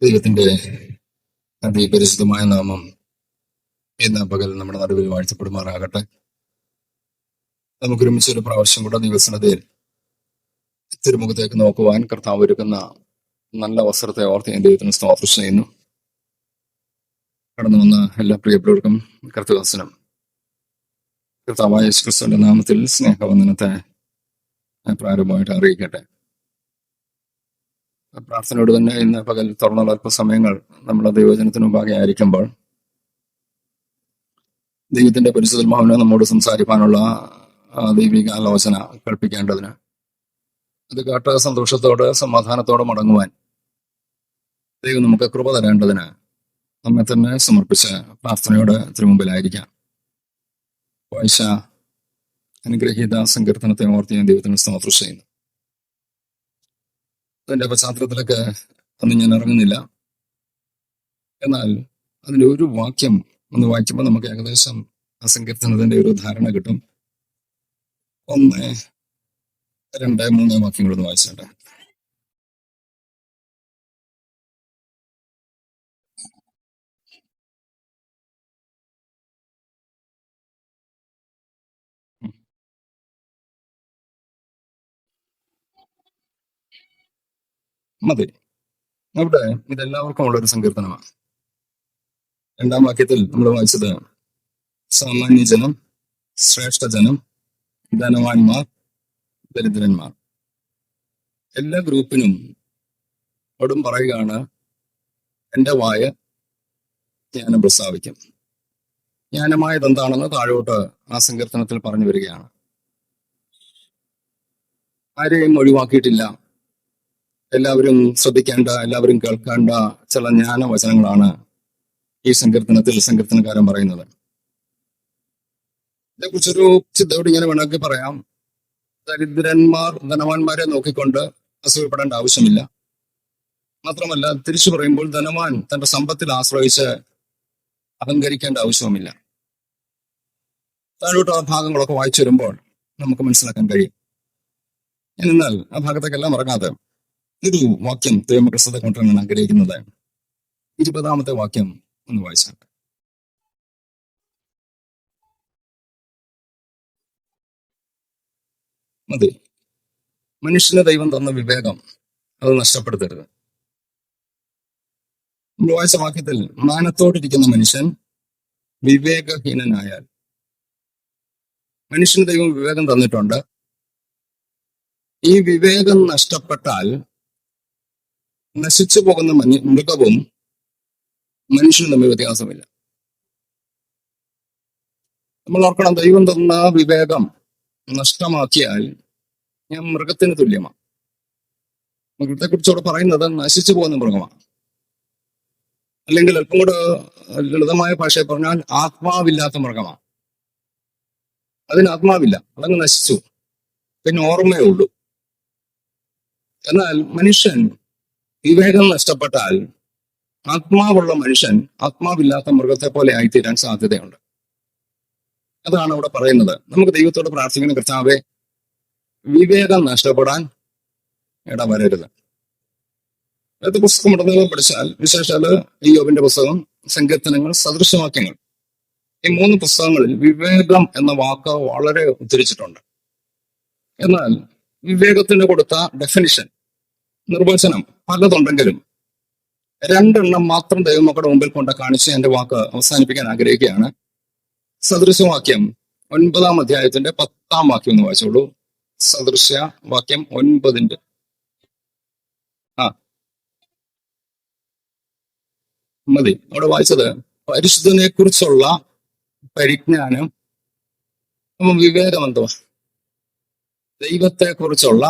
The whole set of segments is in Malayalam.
ദൈവത്തിന്റെ അതിപരിശുദ്ധമായ നാമം ഇന്ന് പകൽ നമ്മുടെ നടുവിൽ വാഴ്ത്തപ്പെടുമാറാകട്ടെ. നമുക്കൊരുമിച്ച് ഒരു പ്രാവശ്യം കൂടെ ദൈവസന്നിധിയിൽ തിരുമുഖത്തേക്ക് നോക്കുവാൻ കർത്താവ് ഒരുക്കുന്ന നല്ല അവസരത്തെ ഓർത്ത് ഞാൻ ദൈവത്തിന് സ്തോത്രം ചെയ്യുന്നു. കടന്നു വന്ന എല്ലാ പ്രിയപ്പെട്ടവർക്കും കർത്തവസനം കർത്താവായ യേശുക്രിസ്തുവിന്റെ നാമത്തിൽ സ്നേഹവന്ദനത്തെ പ്രാരംഭമായിട്ട് അറിയിക്കട്ടെ. പ്രാർത്ഥനയോട് തന്നെ ഇന്ന് പകൽ തുറന്നുള്ള അല്പസമയങ്ങൾ നമ്മുടെ ദൈവജനത്തിന് മുമ്പാകെ ആയിരിക്കുമ്പോൾ ദൈവത്തിന്റെ പരിശുദ്ധാത്മാവിനെ നമ്മോട് സംസാരിക്കാനുള്ള ദൈവിക ആലോചന കൽപ്പിക്കേണ്ടതിന് അത് കേട്ട സന്തോഷത്തോടെ സമാധാനത്തോടെ മടങ്ങുവാൻ ദൈവം നമുക്ക് കൃപ തരേണ്ടതിന് നമ്മെ തന്നെ സമർപ്പിച്ച് പ്രാർത്ഥനയോടെ തിരുമുമ്പിലായിരിക്കാം. വായിച്ച അനുഗ്രഹീത സങ്കീർത്തനത്തെ ഓർത്ത് ഞാൻ ദൈവത്തിന് സ്തോത്രം ചെയ്യുന്നു. അതിന്റെ പശ്ചാത്തലത്തിലൊക്കെ അന്ന് ഞാൻ ഇറങ്ങുന്നില്ല. എന്നാൽ അതിന്റെ ഒരു വാക്യം ഒന്ന് വായിക്കുമ്പോൾ നമുക്ക് ഏകദേശം ആ സങ്കീർത്തനത്തിന്റെ ഒരു ധാരണ കിട്ടും. 1, 2, 3 വാക്യങ്ങളൊന്ന് വായിച്ചോട്ടെ. മതി. അവിടെ ഇതെല്ലാവർക്കും ഉള്ള ഒരു സങ്കീർത്തനമാണ്. 2-ാം വാക്യത്തിൽ നമ്മൾ വായിച്ചത് സാമാന്യജനം, ശ്രേഷ്ഠജനം, ധനവാന്മാർ, ദരിദ്രന്മാർ, എല്ലാ ഗ്രൂപ്പിനും ഒടും പറയുകയാണ്, എൻ്റെ വായ ജ്ഞാനം പ്രസ്താവിക്കും. ജ്ഞാനമായത് എന്താണെന്ന് താഴോട്ട് ആ സങ്കീർത്തനത്തിൽ പറഞ്ഞു വരികയാണ്. ആരെയും ഒഴിവാക്കിയിട്ടില്ല. എല്ലാവരും ശ്രദ്ധിക്കേണ്ട, എല്ലാവരും കേൾക്കേണ്ട ചില ജ്ഞാനവചനങ്ങളാണ് ഈ സങ്കീർത്തനക്കാരൻ പറയുന്നത്. ഇതേക്കുറിച്ചൊരു ചിന്തയോട് ഇങ്ങനെ വേണമെങ്കിൽ പറയാം. ദരിദ്രന്മാർ ധനവാന്മാരെ നോക്കിക്കൊണ്ട് അസൂയപ്പെടേണ്ട ആവശ്യമില്ല. മാത്രമല്ല, തിരിച്ചു പറയുമ്പോൾ ധനവാൻ തന്റെ സമ്പത്തിൽ ആശ്രയിച്ച് അഹങ്കരിക്കേണ്ട ആവശ്യവുമില്ല. താഴോട്ട് ആ ഭാഗങ്ങളൊക്കെ വായിച്ചു വരുമ്പോൾ നമുക്ക് മനസ്സിലാക്കാൻ കഴിയും. എന്നാൽ ആ ഭാഗത്തേക്കെല്ലാം ഇറങ്ങാതെ ഒരു വാക്യം ദൈവമക്രിസ്തത്തെ കൊണ്ടുവരാൻ ആഗ്രഹിക്കുന്നത് 20-ാമത്തെ വാക്യം ഒന്ന് വായിച്ചാൽ. മതി. മനുഷ്യന് ദൈവം തന്ന വിവേകം അത് നഷ്ടപ്പെടുത്തരുത്. നമ്മൾ വായിച്ച വാക്യത്തിൽ മാനത്തോടിരിക്കുന്ന മനുഷ്യൻ വിവേകഹീനനായാൽ, മനുഷ്യന് ദൈവം വിവേകം തന്നിട്ടുണ്ട്. ഈ വിവേകം നഷ്ടപ്പെട്ടാൽ നശിച്ചു പോകുന്ന മൃഗവും മനുഷ്യനും തമ്മിൽ വ്യത്യാസമില്ല. നമ്മൾ ഓർക്കണം, ദൈവം തന്ന വിവേകം നഷ്ടമാക്കിയാൽ ഞാൻ മൃഗത്തിന് തുല്യമാണ്. മൃഗത്തെ കുറിച്ചോട് പറയുന്നത് നശിച്ചു പോകുന്ന മൃഗമാണ്. അല്ലെങ്കിൽ അല്പം കൂടെ ലളിതമായ ഭാഷയിൽ പറഞ്ഞാൽ ആത്മാവില്ലാത്ത മൃഗമാണ്. അതിന് ആത്മാവില്ല, അതങ്ങ് നശിച്ചു, പിന്നെ ഓർമ്മയേ ഉള്ളൂ. എന്നാൽ മനുഷ്യൻ വിവേകം നഷ്ടപ്പെട്ടാൽ ആത്മാവുള്ള മനുഷ്യൻ ആത്മാവില്ലാത്ത മൃഗത്തെ പോലെ ആയിത്തീരാൻ സാധ്യതയുണ്ട്. അതാണ് ഇവിടെ പറയുന്നത്. നമുക്ക് ദൈവത്തോട് പ്രാർത്ഥിക്കുന്ന, കർത്താവേ, വിവേകം നഷ്ടപ്പെടാൻ ഇടവരരുത്. ഏത് പുസ്തകം ഉണ്ടെന്ന് പഠിച്ചാൽ, വിശേഷാല് ഇയ്യോബിന്റെ പുസ്തകം, സങ്കീർത്തനങ്ങൾ, സദൃശവാക്യങ്ങൾ, ഈ 3 പുസ്തകങ്ങളിൽ വിവേകം എന്ന വാക്ക് വളരെ ഉദ്ധരിച്ചിട്ടുണ്ട്. എന്നാൽ വിവേകത്തിന് കൊടുത്ത ഡെഫിനിഷൻ, നിർവചനം പലതുണ്ടെങ്കിലും 2 മാത്രം ദൈവമക്കളുടെ മുമ്പിൽ കൊണ്ട് കാണിച്ച് എന്റെ വാക്ക് അവസാനിപ്പിക്കാൻ ആഗ്രഹിക്കുകയാണ്. സദൃശവാക്യം 9-ാം അധ്യായത്തിന്റെ 10-ാം വാക്യം ഒന്ന് വായിച്ചോളൂ. സദൃശ വാക്യം 9-ന്റെ മതി. അവിടെ വായിച്ചത് പരിശുദ്ധനെ കുറിച്ചുള്ള പരിജ്ഞാനം. വിവേകം എന്തുവാ? ദൈവത്തെ കുറിച്ചുള്ള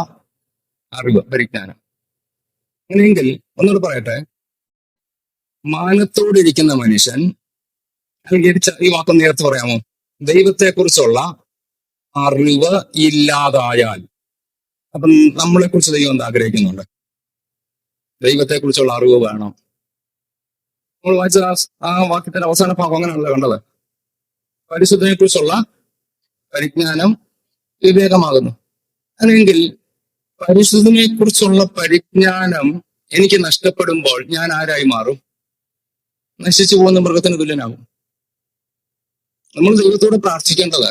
അറിവ്, പരിജ്ഞാനം. അങ്ങനെയെങ്കിൽ ഒന്നുകൂടെ പറയട്ടെ, മാനത്തോടിരിക്കുന്ന മനുഷ്യൻ, ഈ വാക്കൊന്ന് നേരത്തെ പറയാമോ? ദൈവത്തെ കുറിച്ചുള്ള അറിവ് ഇല്ലാതായാൽ. അപ്പം നമ്മളെ കുറിച്ച് ദൈവം എന്താ ആഗ്രഹിക്കുന്നുണ്ട്? ദൈവത്തെ കുറിച്ചുള്ള അറിവ് വേണം. നമ്മൾ വായിച്ച ആ വാക്യത്തിന്റെ അവസാന ഭാഗം അങ്ങനെയാണല്ലോ കണ്ടത്. പരിശുദ്ധനെ കുറിച്ചുള്ള പരിജ്ഞാനം വിവേകമാകുന്നു. അല്ലെങ്കിൽ പരിശുദ്ധനെ കുറിച്ചുള്ള പരിജ്ഞാനം എനിക്ക് നഷ്ടപ്പെടുമ്പോൾ ഞാൻ ആരായി മാറും? നശിച്ചു പോകുന്ന മൃഗത്തിന് തുല്യനാകും. നമ്മൾ ദൈവത്തോട് പ്രാർത്ഥിക്കേണ്ടത്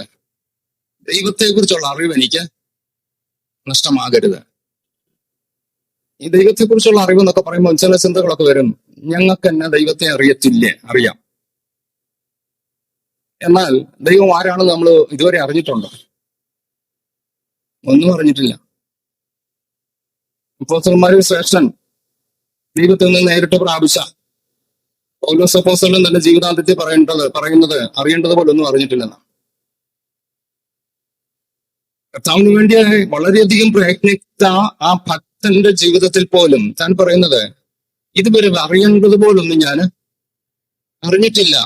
ദൈവത്തെക്കുറിച്ചുള്ള അറിവ് എനിക്ക് നഷ്ടമാകരുത്. ഈ ദൈവത്തെക്കുറിച്ചുള്ള അറിവ് എന്നൊക്കെ പറയുമ്പോൾ ചില ചിന്തകളൊക്കെ വരും. ഞങ്ങൾക്ക് തന്നെ ദൈവത്തെ അറിയത്തില്ലേ? അറിയാം. എന്നാൽ ദൈവം ആരാണെന്ന് നമ്മൾ ഇതുവരെ അറിഞ്ഞിട്ടുണ്ടോ? ഒന്നും അറിഞ്ഞിട്ടില്ല. അപ്പോസ്തലന്മാരിൽ ശ്രേഷ്ഠൻ ദൈവത്തിൽ നിന്ന് നേരിട്ട് പ്രാപിച്ച പൗലോസ് അപ്പോസ്തലൻ തന്റെ ജീവിതാന്ത്യത്തിൽ പറയുന്നത് അറിയേണ്ടതുപോലെ ഒന്നും അറിഞ്ഞിട്ടില്ലെന്ന്. കർത്താവിന് വേണ്ടി വളരെയധികം പ്രയത്നിച്ച ആ ഭക്തന്റെ ജീവിതത്തിൽ പോലും താൻ പറയുന്നത് ഇതുവരെ അറിയേണ്ടതുപോലൊന്നും ഞാൻ അറിഞ്ഞിട്ടില്ല.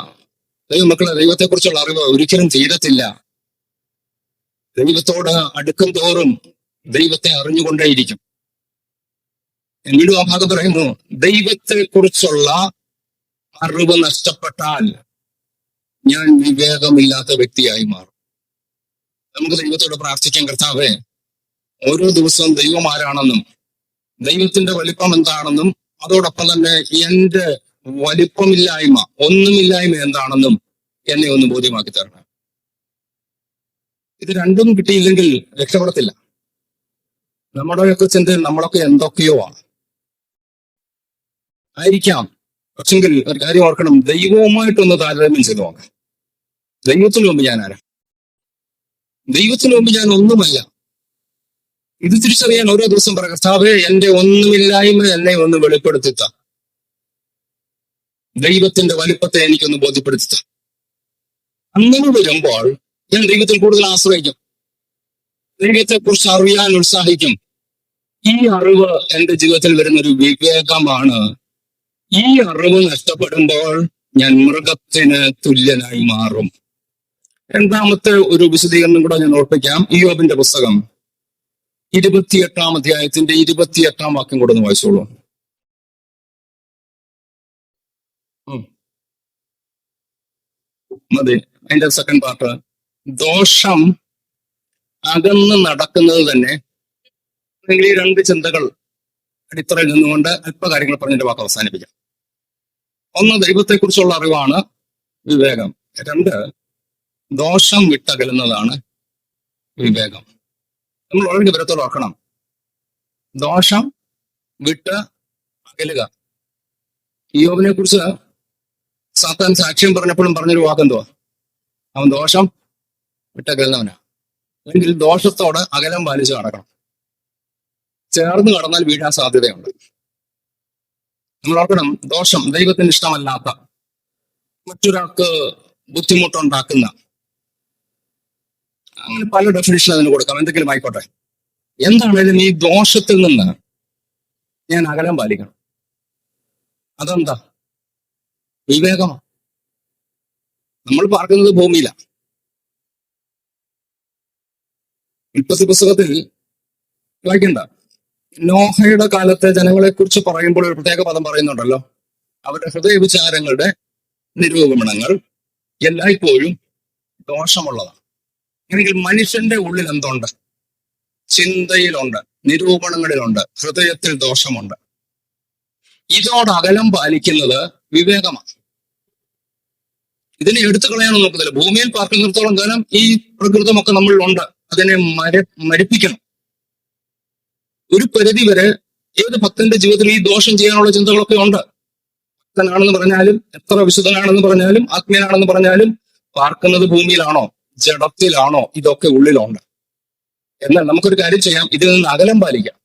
ദൈവമക്കളെ, ദൈവത്തെക്കുറിച്ചുള്ള അറിവ് ഒരിക്കലും തീരത്തില്ല. ദൈവത്തോട് അടുക്കും തോറും ദൈവത്തെ അറിഞ്ഞുകൊണ്ടേയിരിക്കും. വീണ്ടും ആ ഭാഗം പറയുന്നു, ദൈവത്തെക്കുറിച്ചുള്ള അറിവ് നഷ്ടപ്പെട്ടാൽ ഞാൻ വിവേകമില്ലാത്ത വ്യക്തിയായി മാറും. നമുക്ക് ദൈവത്തോട് പ്രാർത്ഥിക്കാൻ, കർത്താവേ, ഓരോ ദിവസവും ദൈവം ആരാണെന്നും ദൈവത്തിന്റെ വലിപ്പം എന്താണെന്നും അതോടൊപ്പം തന്നെ എന്റെ വലിപ്പമില്ലായ്മ, ഒന്നുമില്ലായ്മ എന്താണെന്നും എന്നെ ഒന്ന് ബോധ്യമാക്കി തരണം. ഇത് രണ്ടും കിട്ടിയില്ലെങ്കിൽ രക്ഷപ്പെടത്തില്ല. നമ്മുടെയൊക്കെ ചിന്തയിൽ നമ്മളൊക്കെ എന്തൊക്കെയോ ആയിരിക്കാം. പക്ഷെങ്കിൽ ഒരു കാര്യം ഓർക്കണം, ദൈവവുമായിട്ടൊന്ന് താരതമ്യം ചെയ്ത് നോക്കാം. ദൈവത്തിന് മുമ്പ് ഞാൻ ആരാ? ദൈവത്തിന് മുമ്പ് ഞാൻ ഒന്നുമല്ല. ഇത് തിരിച്ചറിയാൻ ഓരോ ദിവസം പറ, കർത്താവേ, എന്റെ ഒന്നുമില്ലായ്മ എന്നെ ഒന്ന് വെളിപ്പെടുത്തിത്ത, ദൈവത്തിന്റെ വലിപ്പത്തെ എനിക്കൊന്ന് ബോധ്യപ്പെടുത്തിത്ത. അങ്ങനെ വരുമ്പോൾ ഞാൻ ദൈവത്തിൽ കൂടുതൽ ആശ്രയിക്കും, ദൈവത്തെ കുറിച്ച് അറിയാൻ ഉത്സാഹിക്കും. ഈ അറിവ് എന്റെ ജീവിതത്തിൽ വരുന്ന ഒരു വിവേകമാണ്. ഈ അറിവ് നഷ്ടപ്പെടുമ്പോൾ ഞാൻ മൃഗത്തിന് തുല്യനായി മാറും. രണ്ടാമത്തെ ഒരു വിശദീകരണം കൂടെ ഞാൻ ഓർപ്പിക്കാം. ഇയ്യോബിന്റെ പുസ്തകം 28 അധ്യായത്തിന്റെ 28 വാക്യം കൂടെ ഒന്ന് വായിച്ചോളൂ. മതി. അതിന്റെ സെക്കൻഡ് പാർട്ട്, ദോഷം അകന്ന് നടക്കുന്നത് തന്നെ. അല്ലെങ്കിൽ ഈ രണ്ട് ചിന്തകൾ അടിത്തറയിൽ നിന്നുകൊണ്ട് അല്പ കാര്യങ്ങൾ പറഞ്ഞിട്ട് വാക്ക് അവസാനിപ്പിക്കാം. ഒന്ന്, ദൈവത്തെക്കുറിച്ചുള്ള അറിവാണ് വിവേകം. രണ്ട്, ദോഷം വിട്ടകലുന്നതാണ് വിവേകം. നമ്മൾ വളരെ വിവരത്തോടെ ഓർക്കണം, ദോഷം വിട്ട് അകലുക. ഇയ്യോബിനെ കുറിച്ച് സാത്താൻ സാക്ഷ്യം പറഞ്ഞപ്പോഴും പറഞ്ഞൊരു വാക്കെന്തുവാ? അവൻ ദോഷം വിട്ടകലുന്നവനാ. അല്ലെങ്കിൽ ദോഷത്തോട് അകലം പാലിച്ച് നടക്കണം. ചേർന്ന് കടന്നാൽ വീഴാൻ സാധ്യതയുണ്ട്. നമ്മൾ ഓർക്കണം, ദോഷം ദൈവത്തിന് ഇഷ്ടമല്ലാത്ത, മറ്റൊരാൾക്ക് ബുദ്ധിമുട്ടുണ്ടാക്കുന്ന, അങ്ങനെ പല ഡെഫിനിഷൻ അതിന് കൊടുക്കാം. എന്തെങ്കിലും ആയിക്കോട്ടെ. എന്താണേലും ഈ ദോഷത്തിൽ നിന്ന് ഞാൻ അകലം പാലിക്കണം. അതെന്താ? വിവേകമാണ്. നമ്മൾ പാർക്കുന്നത് ഭൂമിയിലാണ്. ഉൽപ്പത്തി പുസ്തകത്തിൽ വായിക്കണ്ട, നോഹയുടെ കാലത്തെ ജനങ്ങളെ കുറിച്ച് പറയുമ്പോൾ ഒരു പ്രത്യേക പദം പറയുന്നുണ്ടല്ലോ. അവരുടെ ഹൃദയവിചാരങ്ങളുടെ നിരൂപണങ്ങൾ എല്ലായ്പ്പോഴും ദോഷമുള്ളതാണ്. അല്ലെങ്കിൽ മനുഷ്യന്റെ ഉള്ളിൽ എന്തുണ്ട്? ചിന്തയിലുണ്ട്, നിരൂപണങ്ങളിലുണ്ട്, ഹൃദയത്തിൽ ദോഷമുണ്ട്. ഇതോട് അകലം പാലിക്കുന്നത് വിവേകമാണ്. ഇതിനെ എടുത്തു കളയാനൊന്നും നോക്കുന്നില്ല. ഭൂമിയിൽ പാർക്കുന്നിടത്തോളം കാലം ഈ പ്രകൃതമൊക്കെ നമ്മളിലുണ്ട്. അതിനെ മരിപ്പിക്കണം. ഒരു പരിധി വരെ ഏത് ഭക്തന്റെ ജീവിതത്തിൽ ഈ ദോഷം ചെയ്യാനുള്ള ചിന്തകളൊക്കെ ഉണ്ട്. ഭക്തനാണെന്ന് പറഞ്ഞാലും, എത്ര വിശുദ്ധനാണെന്ന് പറഞ്ഞാലും, ആത്മീയനാണെന്ന് പറഞ്ഞാലും, പാർക്കുന്നത് ഭൂമിയിലാണോ, ജഡത്തിലാണോ, ഇതൊക്കെ ഉള്ളിലുണ്ട്. എന്നാൽ നമുക്കൊരു കാര്യം ചെയ്യാം, ഇതിൽ നിന്ന് അകലം പാലിക്കാം.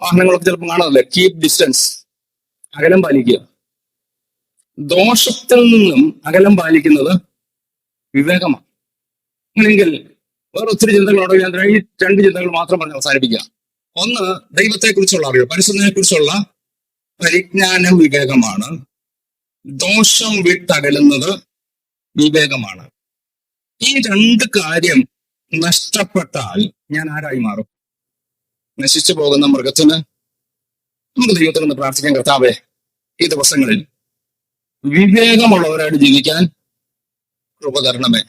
വാഹനങ്ങളൊക്കെ ചിലപ്പോൾ കാണാറില്ലേ, കീപ് ഡിസ്റ്റൻസ്, അകലം പാലിക്കുക. ദോഷത്തിൽ നിന്നും അകലം പാലിക്കുന്നത് വിവേകമാണ്. അങ്ങനെയെങ്കിൽ വേറെ ഒത്തിരി ചിന്തകളുണ്ട്. ഞാൻ ഈ രണ്ട് ചിന്തകൾ മാത്രം പറഞ്ഞ് അവസാനിപ്പിക്കുക. ഒന്ന്, ദൈവത്തെക്കുറിച്ചുള്ള അറിവ്, പരിശുദ്ധനെ കുറിച്ചുള്ള പരിജ്ഞാനം വിവേകമാണ്. ദോഷം വിട്ടകലുന്നത് വിവേകമാണ്. ഈ രണ്ട് കാര്യം നഷ്ടപ്പെട്ടാൽ ഞാൻ ആരായി മാറും? നശിച്ചു പോകുന്ന മൃഗത്തിന്. നമുക്ക് ദൈവത്തിൽ നിന്ന് പ്രാർത്ഥിക്കാൻ, കർത്താവേ, ഈ ദിവസങ്ങളിൽ വിവേകമുള്ളവരായിട്ട് ജീവിക്കാൻ കൃപ തരണമേ.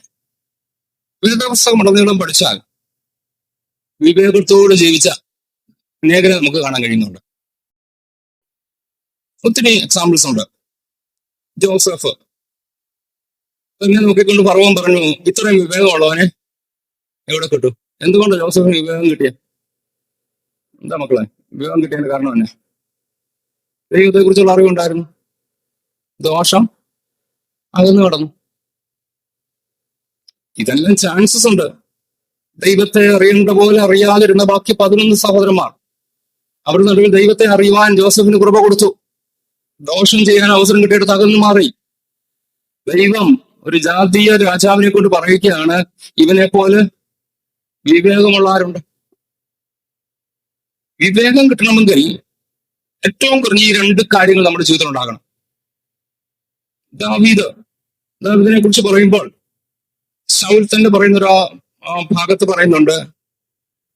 വേദപുസ്തകം ഉടനീളം പഠിച്ചാൽ, വിവേകത്തോട് ജീവിച്ച, അനേകരെ നമുക്ക് കാണാൻ കഴിയുന്നുണ്ട്. ഒത്തിരി എക്സാമ്പിൾസ് ഉണ്ട്. ജോസഫ് തന്നെ നോക്കിക്കൊണ്ട് ഫറവോൻ പറഞ്ഞു, ഇത്രയും വിവേകമുള്ളവനെ എവിടെ കിട്ടും? എന്തുകൊണ്ട് ജോസഫിന് വിവേകം കിട്ടിയ? എന്താ മക്കളെ വിവേകം കിട്ടിയതിന്റെ കാരണം തന്നെ ദൈവത്തെ കുറിച്ചുള്ള അറിവുണ്ടായിരുന്നു. ദോഷം അകന്നു കടന്നു. ഇതെല്ലാം ചാൻസസ് ഉണ്ട്. ദൈവത്തെ അറിയേണ്ട പോലെ അറിയാതിരുന്ന ബാക്കി 11 സഹോദരന്മാർ, അവരുടെ നടുവിൽ ദൈവത്തെ അറിയുവാൻ ജോസഫിന് കൃപ കൊടുത്തു. ദോഷം ചെയ്യാൻ അവസരം കിട്ടിയെടുത്ത് അകന്നു മാറി. ദൈവം ഒരു ജാതീയ രാജാവിനെ കൊണ്ട് പറയുകയാണ്, ഇവനെ പോലെ വിവേകമുള്ള ആരുണ്ട്? വിവേകം കിട്ടണമെങ്കിൽ ഏറ്റവും കുറഞ്ഞ ഈ 2 കാര്യങ്ങൾ നമ്മുടെ ജീവിതത്തിൽ ഉണ്ടാകണം. ദാവീദിനെ കുറിച്ച് പറയുമ്പോൾ ശൗൽ തന്നെ പറയുന്ന ഒരു ഭാഗത്ത് പറയുന്നുണ്ട്,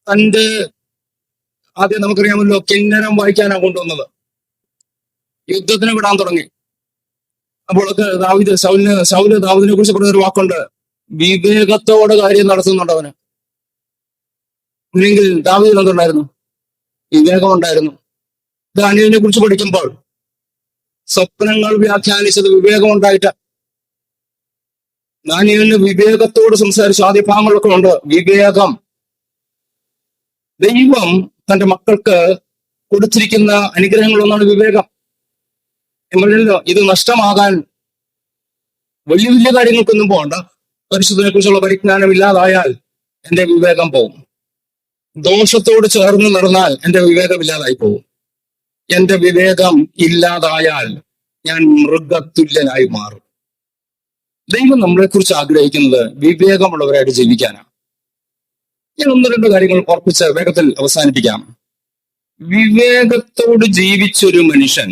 തന്റെ ആദ്യം നമുക്കറിയാമല്ലോ കിന്നരം വായിക്കാനാണ് കൊണ്ടുവന്നത്, യുദ്ധത്തിന് വിടാൻ തുടങ്ങി. അപ്പോഴൊക്കെ ശൗല് ദാവീദിനെ കുറിച്ച് പറയുന്ന ഒരു വാക്കുണ്ട്, വിവേകത്തോടെ കാര്യം നടത്തുന്നുണ്ട് അവന്. ഇല്ലെങ്കിൽ ദാവീദിന് എന്തുണ്ടായിരുന്നു? വിവേകം ഉണ്ടായിരുന്നു. ദാനിയേലിനെ കുറിച്ച് പഠിക്കുമ്പോൾ സ്വപ്നങ്ങൾ വ്യാഖ്യാനിച്ചത് വിവേകം ഉണ്ടായിട്ട്. ദാനിയേലിന് വിവേകത്തോട് സംസാരിച്ചു. ആദ്യ ഭാഗങ്ങളൊക്കെ ഉണ്ട് വിവേകം. ദൈവം തന്റെ മക്കൾക്ക് കൊടുത്തിരിക്കുന്ന അനുഗ്രഹങ്ങളൊന്നാണ് വിവേകം. എന്നല്ലോ ഇത് നഷ്ടമാകാൻ വലിയ വലിയ കാര്യങ്ങൾക്കൊന്നും പോകണ്ട. പരിശുദ്ധനെ കുറിച്ചുള്ള പരിജ്ഞാനം ഇല്ലാതായാൽ എന്റെ വിവേകം പോകും. ദോഷത്തോട് ചേർന്ന് നടന്നാൽ എന്റെ വിവേകം ഇല്ലാതായി പോകും. എന്റെ വിവേകം ഇല്ലാതായാൽ ഞാൻ മൃഗതുല്യനായി മാറും. ദൈവം നമ്മളെ കുറിച്ച് ആഗ്രഹിക്കുന്നത് വിവേകമുള്ളവരായിട്ട് ജീവിക്കാനാണ്. ഞാൻ 1-2 കാര്യങ്ങൾ ഓർപ്പിച്ച് വേഗത്തിൽ അവസാനിപ്പിക്കാം. വിവേകത്തോട് ജീവിച്ചൊരു മനുഷ്യൻ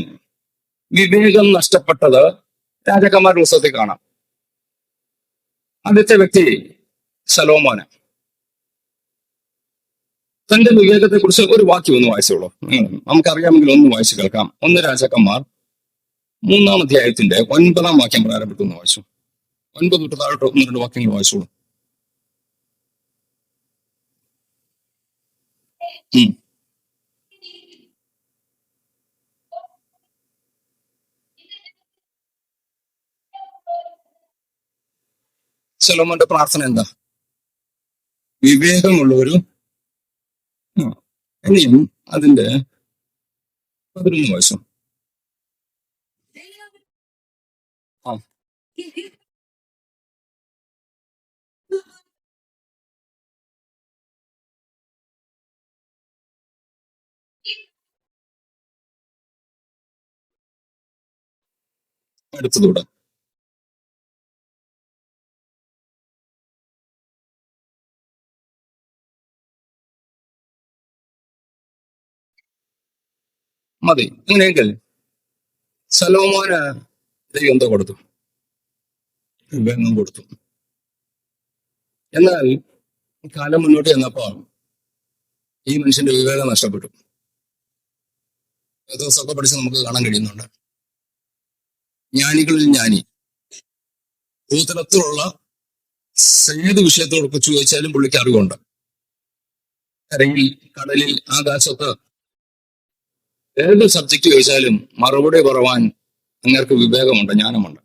വിവേകം നഷ്ടപ്പെട്ടത് രാജാക്കന്മാരുടെ പുസ്തകത്തിൽ കാണാം. ആദ്യത്തെ വ്യക്തി ശലോമോന്. തന്റെ വിവേകത്തെ കുറിച്ച് ഒരു വാക്യം ഒന്ന് വായിച്ചോളൂ. നമുക്കറിയാമെങ്കിൽ ഒന്ന് വായിച്ചു കേൾക്കാം. 1 രാജാക്കന്മാർ 3-ാം അധ്യായത്തിന്റെ 9-ാം വാക്യം പ്രാരംഭത്തിൽ ഒന്ന് വായിച്ചു. 9 തൊട്ട് താഴോട്ട് 1-2 വാക്യങ്ങൾ വായിച്ചോളൂ. ശലോമോന്റെ പ്രാർത്ഥന എന്താ? വിവേകമുള്ളൊരു ഇനിയും അതിന്റെ 11 വയസ്സും അടുത്തതൂടെ മതി. അങ്ങനെയെങ്കിൽ ശലോമോന് ദൈവം എന്തോ കൊടുത്തു? വിവേകം കൊടുത്തു. എന്നാൽ കാലം മുന്നോട്ട് ചെന്നപ്പോൾ ഈ മനുഷ്യന്റെ വിവേകം നഷ്ടപ്പെട്ടു. ദിവസമൊക്കെ പഠിച്ച് നമുക്ക് കാണാൻ കഴിയുന്നുണ്ട്. ജ്ഞാനികളിൽ ജ്ഞാനി, ഭൂതലത്തിലുള്ള ഏത് വിഷയത്തോട് കുറിച്ച് ചോദിച്ചാലും പുള്ളിക്ക് അറിവുണ്ട്. കരയിൽ, കടലിൽ, ആകാശത്ത് ഏത് സബ്ജക്റ്റ് ചോദിച്ചാലും മറുപടി പറവാൻ അങ്ങേർക്ക് വിവേകമുണ്ട്, ജ്ഞാനമുണ്ട്.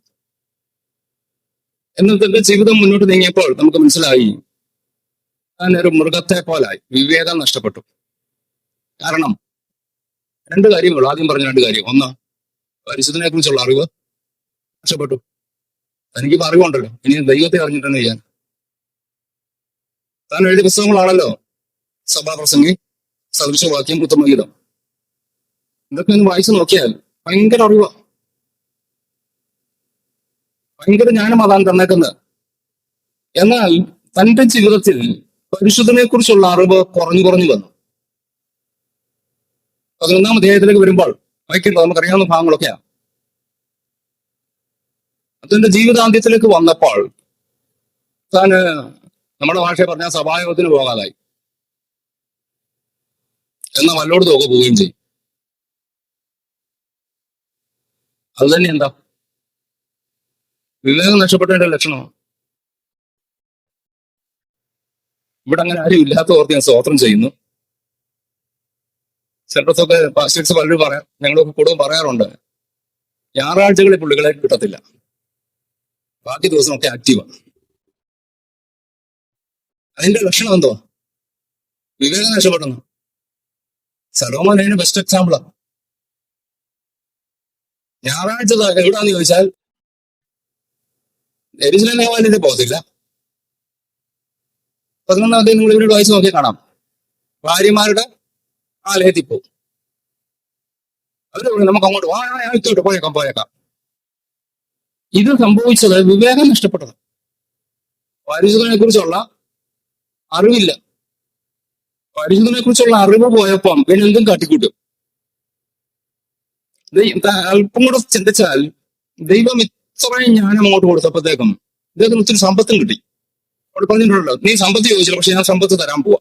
എന്നത്തെ ജീവിതം മുന്നോട്ട് നീങ്ങിയപ്പോൾ നമുക്ക് മനസ്സിലായി താൻ ഒരു മൃഗത്തെ പോലായി. വിവേകം നഷ്ടപ്പെട്ടു. കാരണം 2 കാര്യങ്ങൾ. ആദ്യം പറഞ്ഞ 2 കാര്യം. ഒന്ന്, പരിശുദ്ധനെ കുറിച്ചുള്ള അറിവ് നഷ്ടപ്പെട്ടു. തനിക്കിപ്പോ അറിവുണ്ടല്ലോ, ഇനി ദൈവത്തെ അറിഞ്ഞിട്ട് തന്നെ ചെയ്യാൻ. താൻ എഴുതിയ പുസ്തകങ്ങളാണല്ലോ സഭാപ്രസംഗി, സദൃശവാക്യം, ഉത്തമഗീതം. ഇതൊക്കെ ഒന്ന് വായിച്ചു നോക്കിയാൽ ഭയങ്കര അറിവ്, ഭയങ്കര ജ്ഞാനം അതാണ് തന്നേക്കുന്നത്. എന്നാൽ തന്റെ ജീവിതത്തിൽ പരിശുദ്ധനെ കുറിച്ചുള്ള അറിവ് കുറഞ്ഞു വന്നു. 11-ാം അധ്യായത്തിലേക്ക് വരുമ്പോൾ വായിക്കേണ്ടത് നമുക്കറിയാവുന്ന ഭാഗങ്ങളൊക്കെയാ. അതിന്റെ ജീവിതാന്ത്യത്തിലേക്ക് വന്നപ്പോൾ താന് നമ്മുടെ ഭാഷയെ പറഞ്ഞാൽ സഭായോഗത്തിന് പോകാതായി. എന്നാൽ വല്ലോടത്തൊക്കെ പോവുകയും ചെയ്യും. അത് തന്നെ എന്താ? വിവേകം നഷ്ടപ്പെട്ടതിന്റെ ലക്ഷണമാണ്. ഇവിടെ അങ്ങനെ ആരും ഇല്ലാത്ത ഓർത്ത് ഞാൻ സ്തോത്രം ചെയ്യുന്നു. ചിലടത്തൊക്കെ പാസ്റ്റേഴ്സ് പലരും പറയാം, ഞങ്ങളൊക്കെ കൂടുതൽ പറയാറുണ്ട്, ഞായറാഴ്ചകളിൽ പുള്ളികളെ കിട്ടത്തില്ല, ബാക്കി ദിവസമൊക്കെ ആക്റ്റീവാണ്. അതിന്റെ ലക്ഷണം എന്തോ? വിവേകം നഷ്ടപ്പെടുന്നു. സലോമോൻ അതിന് ബെസ്റ്റ് എക്സാമ്പിളാണ്. ഞായറാഴ്ച എവിടാന്ന് ചോദിച്ചാൽ എരിശിലേം ദേവാലയത്തിൽ പോകത്തില്ല. 11-ാം അധ്യായം നിങ്ങൾ ഇവരോട് വായിച്ച് നോക്കി കാണാം. ഭാര്യമാരുടെ ആലയത്തിൽ പോകും. അവര് പറയും, നമുക്ക് അങ്ങോട്ട് വായിച്ചോട്ട് പോയേക്കാം. ഇത് സംഭവിച്ചത് വിവേകം നഷ്ടപ്പെട്ടത്. പരിശുദ്ധനെ കുറിച്ചുള്ള അറിവില്ല. പരിശുദ്ധനെ കുറിച്ചുള്ള അറിവ് പോയപ്പം പിന്നെ എന്തും കാട്ടിക്കൂട്ടും. അല്പം കൂടെ ചിന്തിച്ചാൽ ദൈവം ഇത്രയും ജ്ഞാനം അങ്ങോട്ട് കൊടുത്തപ്പോഴത്തേക്കും ഇദ്ദേഹത്തിന് ഒത്തിരി സമ്പത്തും കിട്ടി. അവിടെ പറഞ്ഞിട്ടുണ്ടല്ലോ, നീ സമ്പത്ത് ചോദിച്ചില്ല, പക്ഷെ ഞാൻ സമ്പത്ത് തരാൻ പോവാ.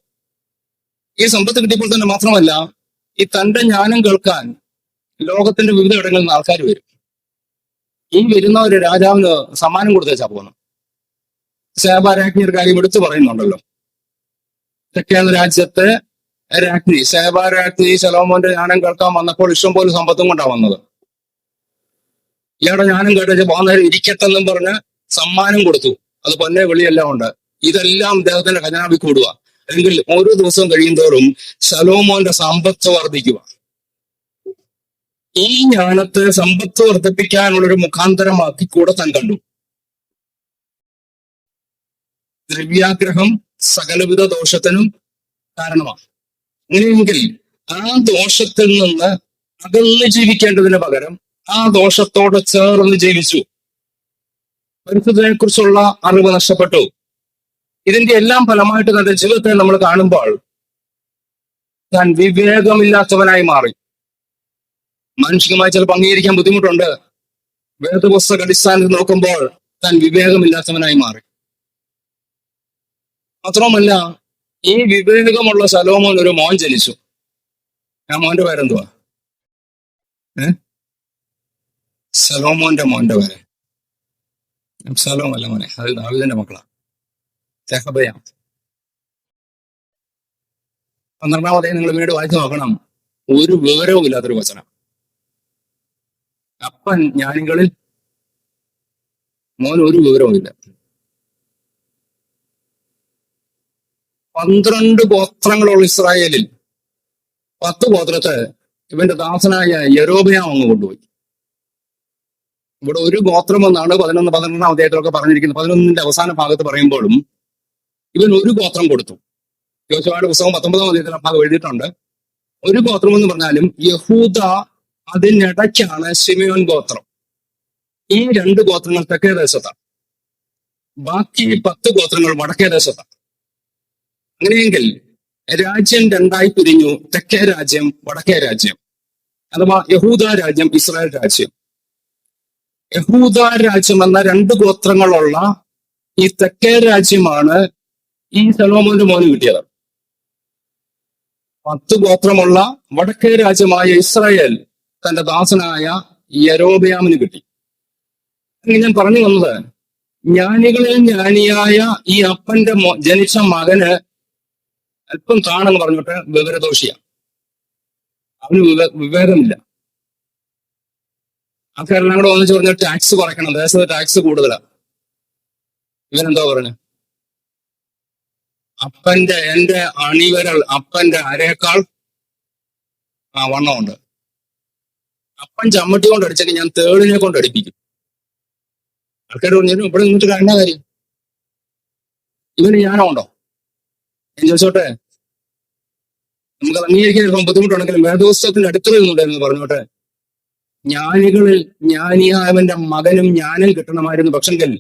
ഈ സമ്പത്ത് കിട്ടിയപ്പോൾ തന്നെ മാത്രമല്ല, ഈ തന്റെ ജ്ഞാനം കേൾക്കാൻ ലോകത്തിന്റെ വിവിധ ഇടങ്ങളിൽ നിന്ന് ആൾക്കാർ വരും. ഈ വരുന്ന ഒരു രാജാവിന് സമ്മാനം കൊടുത്തേച്ചാ പോകുന്നു. ശേബാരാജ്ഞി ഒരു കാര്യം എടുത്തു പറയുന്നുണ്ടല്ലോ. തെക്കേ രാജ്യത്തെ രാജ്ഞി ശേബാരാജ്ഞി ശലോമോന്റെ ജ്ഞാനം കേൾക്കാൻ വന്നപ്പോൾ ഇഷ്ടംപോലെ സമ്പത്തും കൊണ്ടാണ് വന്നത്. ഇയാളുടെ ജ്ഞാനം കേട്ട പോകുന്നവർ ഇരിക്കട്ടെന്നും പറഞ്ഞ് സമ്മാനം കൊടുത്തു. അത് പൊന്നെ വെളിയെല്ലാം ഉണ്ട്. ഇതെല്ലാം അദ്ദേഹത്തിന്റെ ഖജനാവിൽ കൂടുക. അല്ലെങ്കിൽ ഓരോ ദിവസവും കഴിയുന്തോറും ശലോമോന്റെ സമ്പത്ത് വർദ്ധിക്കുക. ഈ ജ്ഞാനത്തെ സമ്പത്ത് വർദ്ധിപ്പിക്കാനുള്ളൊരു മുഖാന്തരമാക്കി കൂടെ താൻ കണ്ടു. ദ്രവ്യാഗ്രഹം സകലവിധ ദോഷത്തിനും കാരണമാണ്. അങ്ങനെയെങ്കിൽ ആ ദോഷത്തിൽ നിന്ന് അകന്ന് ജീവിക്കേണ്ടതിന് പകരം ആ ദോഷത്തോട് ചേർന്ന് ജീവിച്ചു. പരിശുദ്ധനെ കുറിച്ചുള്ള അറിവ് നഷ്ടപ്പെട്ടു. ഇതിന്റെ എല്ലാം ഫലമായിട്ട് തന്റെ ജീവിതത്തെ നമ്മൾ കാണുമ്പോൾ താൻ വിവേകമില്ലാത്തവനായി മാറി. മാനുഷികമായി ചിലപ്പോൾ അംഗീകരിക്കാൻ ബുദ്ധിമുട്ടുണ്ട്. വേദപുസ്തക അടിസ്ഥാനത്തിൽ നോക്കുമ്പോൾ താൻ വിവേകമില്ലാത്തവനായി മാറി. മാത്രമല്ല, ഈ വിവേകമുള്ള ശലോമോൻ ഒരു മോൻ ജനിച്ചു. ആ മോന്റെ പേരെന്തുവാ? ശലോമോന്റെ മോന്റെ പേര് അബ്ശാലോം അല്ല മോനെ, അത് ദാവീദിന്റെ മക്കളാ. രഹബയ. 12-ാം അധ്യായം നിങ്ങൾ പിന്നീട് വായിച്ചു നോക്കണം. ഒരു വിവരവും ഇല്ലാത്തൊരു വചനം. അപ്പൻ ജ്ഞാനികളിൽ, മോൻ ഒരു വിവരവും ഇല്ല. 12 ഗോത്രങ്ങളുള്ള ഇസ്രായേലിൽ 10 ഗോത്രത്തെ ഇവന്റെ ദാസനായ യൊരോബെയാം അങ്ങ് കൊണ്ടുപോയി. ഇവിടെ ഒരു ഗോത്രം എന്നാണ് 11-12-ാം അധ്യായത്തിലൊക്കെ പറഞ്ഞിരിക്കുന്നത്. 11-ന്റെ അവസാന ഭാഗത്ത് പറയുമ്പോഴും ഇവൻ ഒരു ഗോത്രം കൊടുത്തു. യോശുവയുടെ പുസ്തകം 19-ാം അധ്യായത്തിൽ ആ ഭാഗം എഴുതിയിട്ടുണ്ട്. ഒരു ഗോത്രം എന്ന് പറഞ്ഞാലും യഹൂദ, അതിനിടയ്ക്കാണ് ശിമെയോൻ ഗോത്രം. ഈ 2 ഗോത്രങ്ങൾ തെക്കേ ദേശത്താണ്, ബാക്കി 10 ഗോത്രങ്ങൾ വടക്കേ ദേശത്താണ്. അങ്ങനെയെങ്കിൽ രാജ്യം 2ആയി പിരിഞ്ഞു. തെക്കേ രാജ്യം, വടക്കേ രാജ്യം, അഥവാ യഹൂദ രാജ്യം, ഇസ്രായേൽ രാജ്യം. യഹൂദ രാജ്യം എന്ന 2 ഗോത്രങ്ങളുള്ള ഈ തെക്കേ രാജ്യമാണ് ഈ ശലോമോന്റെ മോന് കിട്ടിയത്. 10 ഗോത്രമുള്ള വടക്കേ രാജ്യമായ ഇസ്രായേൽ തന്റെ ദാസനായ യൊരോബെയാമിന് കിട്ടി. ഞാൻ പറഞ്ഞു വന്നത്, ജ്ഞാനികളിൽ ജ്ഞാനിയായ ഈ അപ്പന്റെ ജനിച്ച മകന് അല്പം താണെന്ന് പറഞ്ഞിട്ട് വിവരദോഷിയാണ്. അവന് വിവേകമില്ല. ആൾക്കാരെല്ലാം കൂടെ ഒന്നിച്ച് പറഞ്ഞ ടാക്സ് കുറയ്ക്കണം, ദേശത്ത് ടാക്സ് കൂടുതലാണ്. ഇവനെന്തോ പറഞ്ഞു, എന്റെ അണിവരൽ അപ്പന്റെ അരയേക്കാൾ വണ്ണമുണ്ട്. അപ്പൻ ചമ്മട്ടി കൊണ്ട് അടിച്ചെങ്കിൽ ഞാൻ തേളിനെ കൊണ്ട് അടിപ്പിക്കും. ആൾക്കാർ പറഞ്ഞു, ഇവിടെ നിന്നിട്ട് കാണുന്ന കാര്യം, ഇവന് ജ്ഞാനം ഉണ്ടോ? ഞാൻ ചോദിച്ചോട്ടെ, നമുക്ക് അംഗീകരിക്കാൻ ഇപ്പം ബുദ്ധിമുട്ടുണ്ടെങ്കിലും വേദപുസ്തകത്തിന്റെ അടുത്ത് നിന്നുണ്ടായിരുന്നു പറഞ്ഞോട്ടെ, ജ്ഞാനികളിൽ ജ്ഞാനിയായവന്റെ മകനും ജ്ഞാനം കിട്ടണമായിരുന്നു. പക്ഷെങ്കിൽ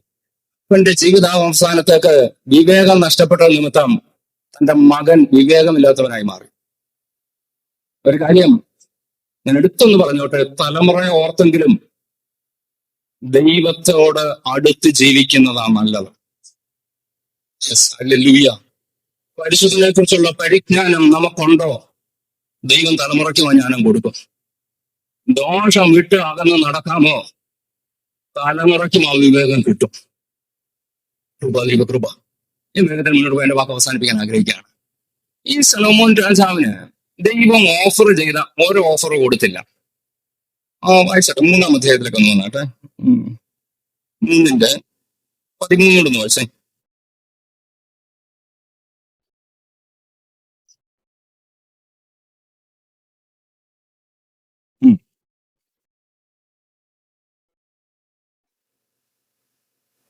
അപ്പന്റെ ജീവിതാവസാനത്തേക്ക് വിവേകം നഷ്ടപ്പെട്ട നിമിത്തം തന്റെ മകൻ വിവേകമില്ലാത്തവനായി മാറി. ഒരു കാര്യം ഞാൻ എടുത്തൊന്ന് പറഞ്ഞോട്ടെ, തലമുറയെ ഓർത്തെങ്കിലും ദൈവത്തോട് അടുത്ത് ജീവിക്കുന്നതാണ് നല്ലത്. ഹല്ലേലൂയ. പരിശുദ്ധനെ കുറിച്ചുള്ള പരിജ്ഞാനം നമുക്കുണ്ടോ? ദൈവം തലമുറയ്ക്ക് ജ്ഞാനം കൊടുക്കും. ദോഷം വിട്ട് അകന്ന് നടക്കാമോ? തലമുറയ്ക്കും ആ വിവേകം കിട്ടും. ദൈവകൃപ. ഈ വേഗത്തിൽ മുന്നോട്ട് പോയി എന്റെ വാക്ക് അവസാനിപ്പിക്കാൻ ആഗ്രഹിക്കുകയാണ്. ഈ ശലോമോൻ രാജാവിന് ദൈവം ഓഫർ ചെയ്ത ഓരോ ഓഫർ കൊടുത്തില്ല. വായിച്ചട്ടെ, 3-ാം അധ്യായത്തിലേക്ക് ഒന്ന് വന്നാട്ടെ. 3:13 വായിച്ചേ. ഉം,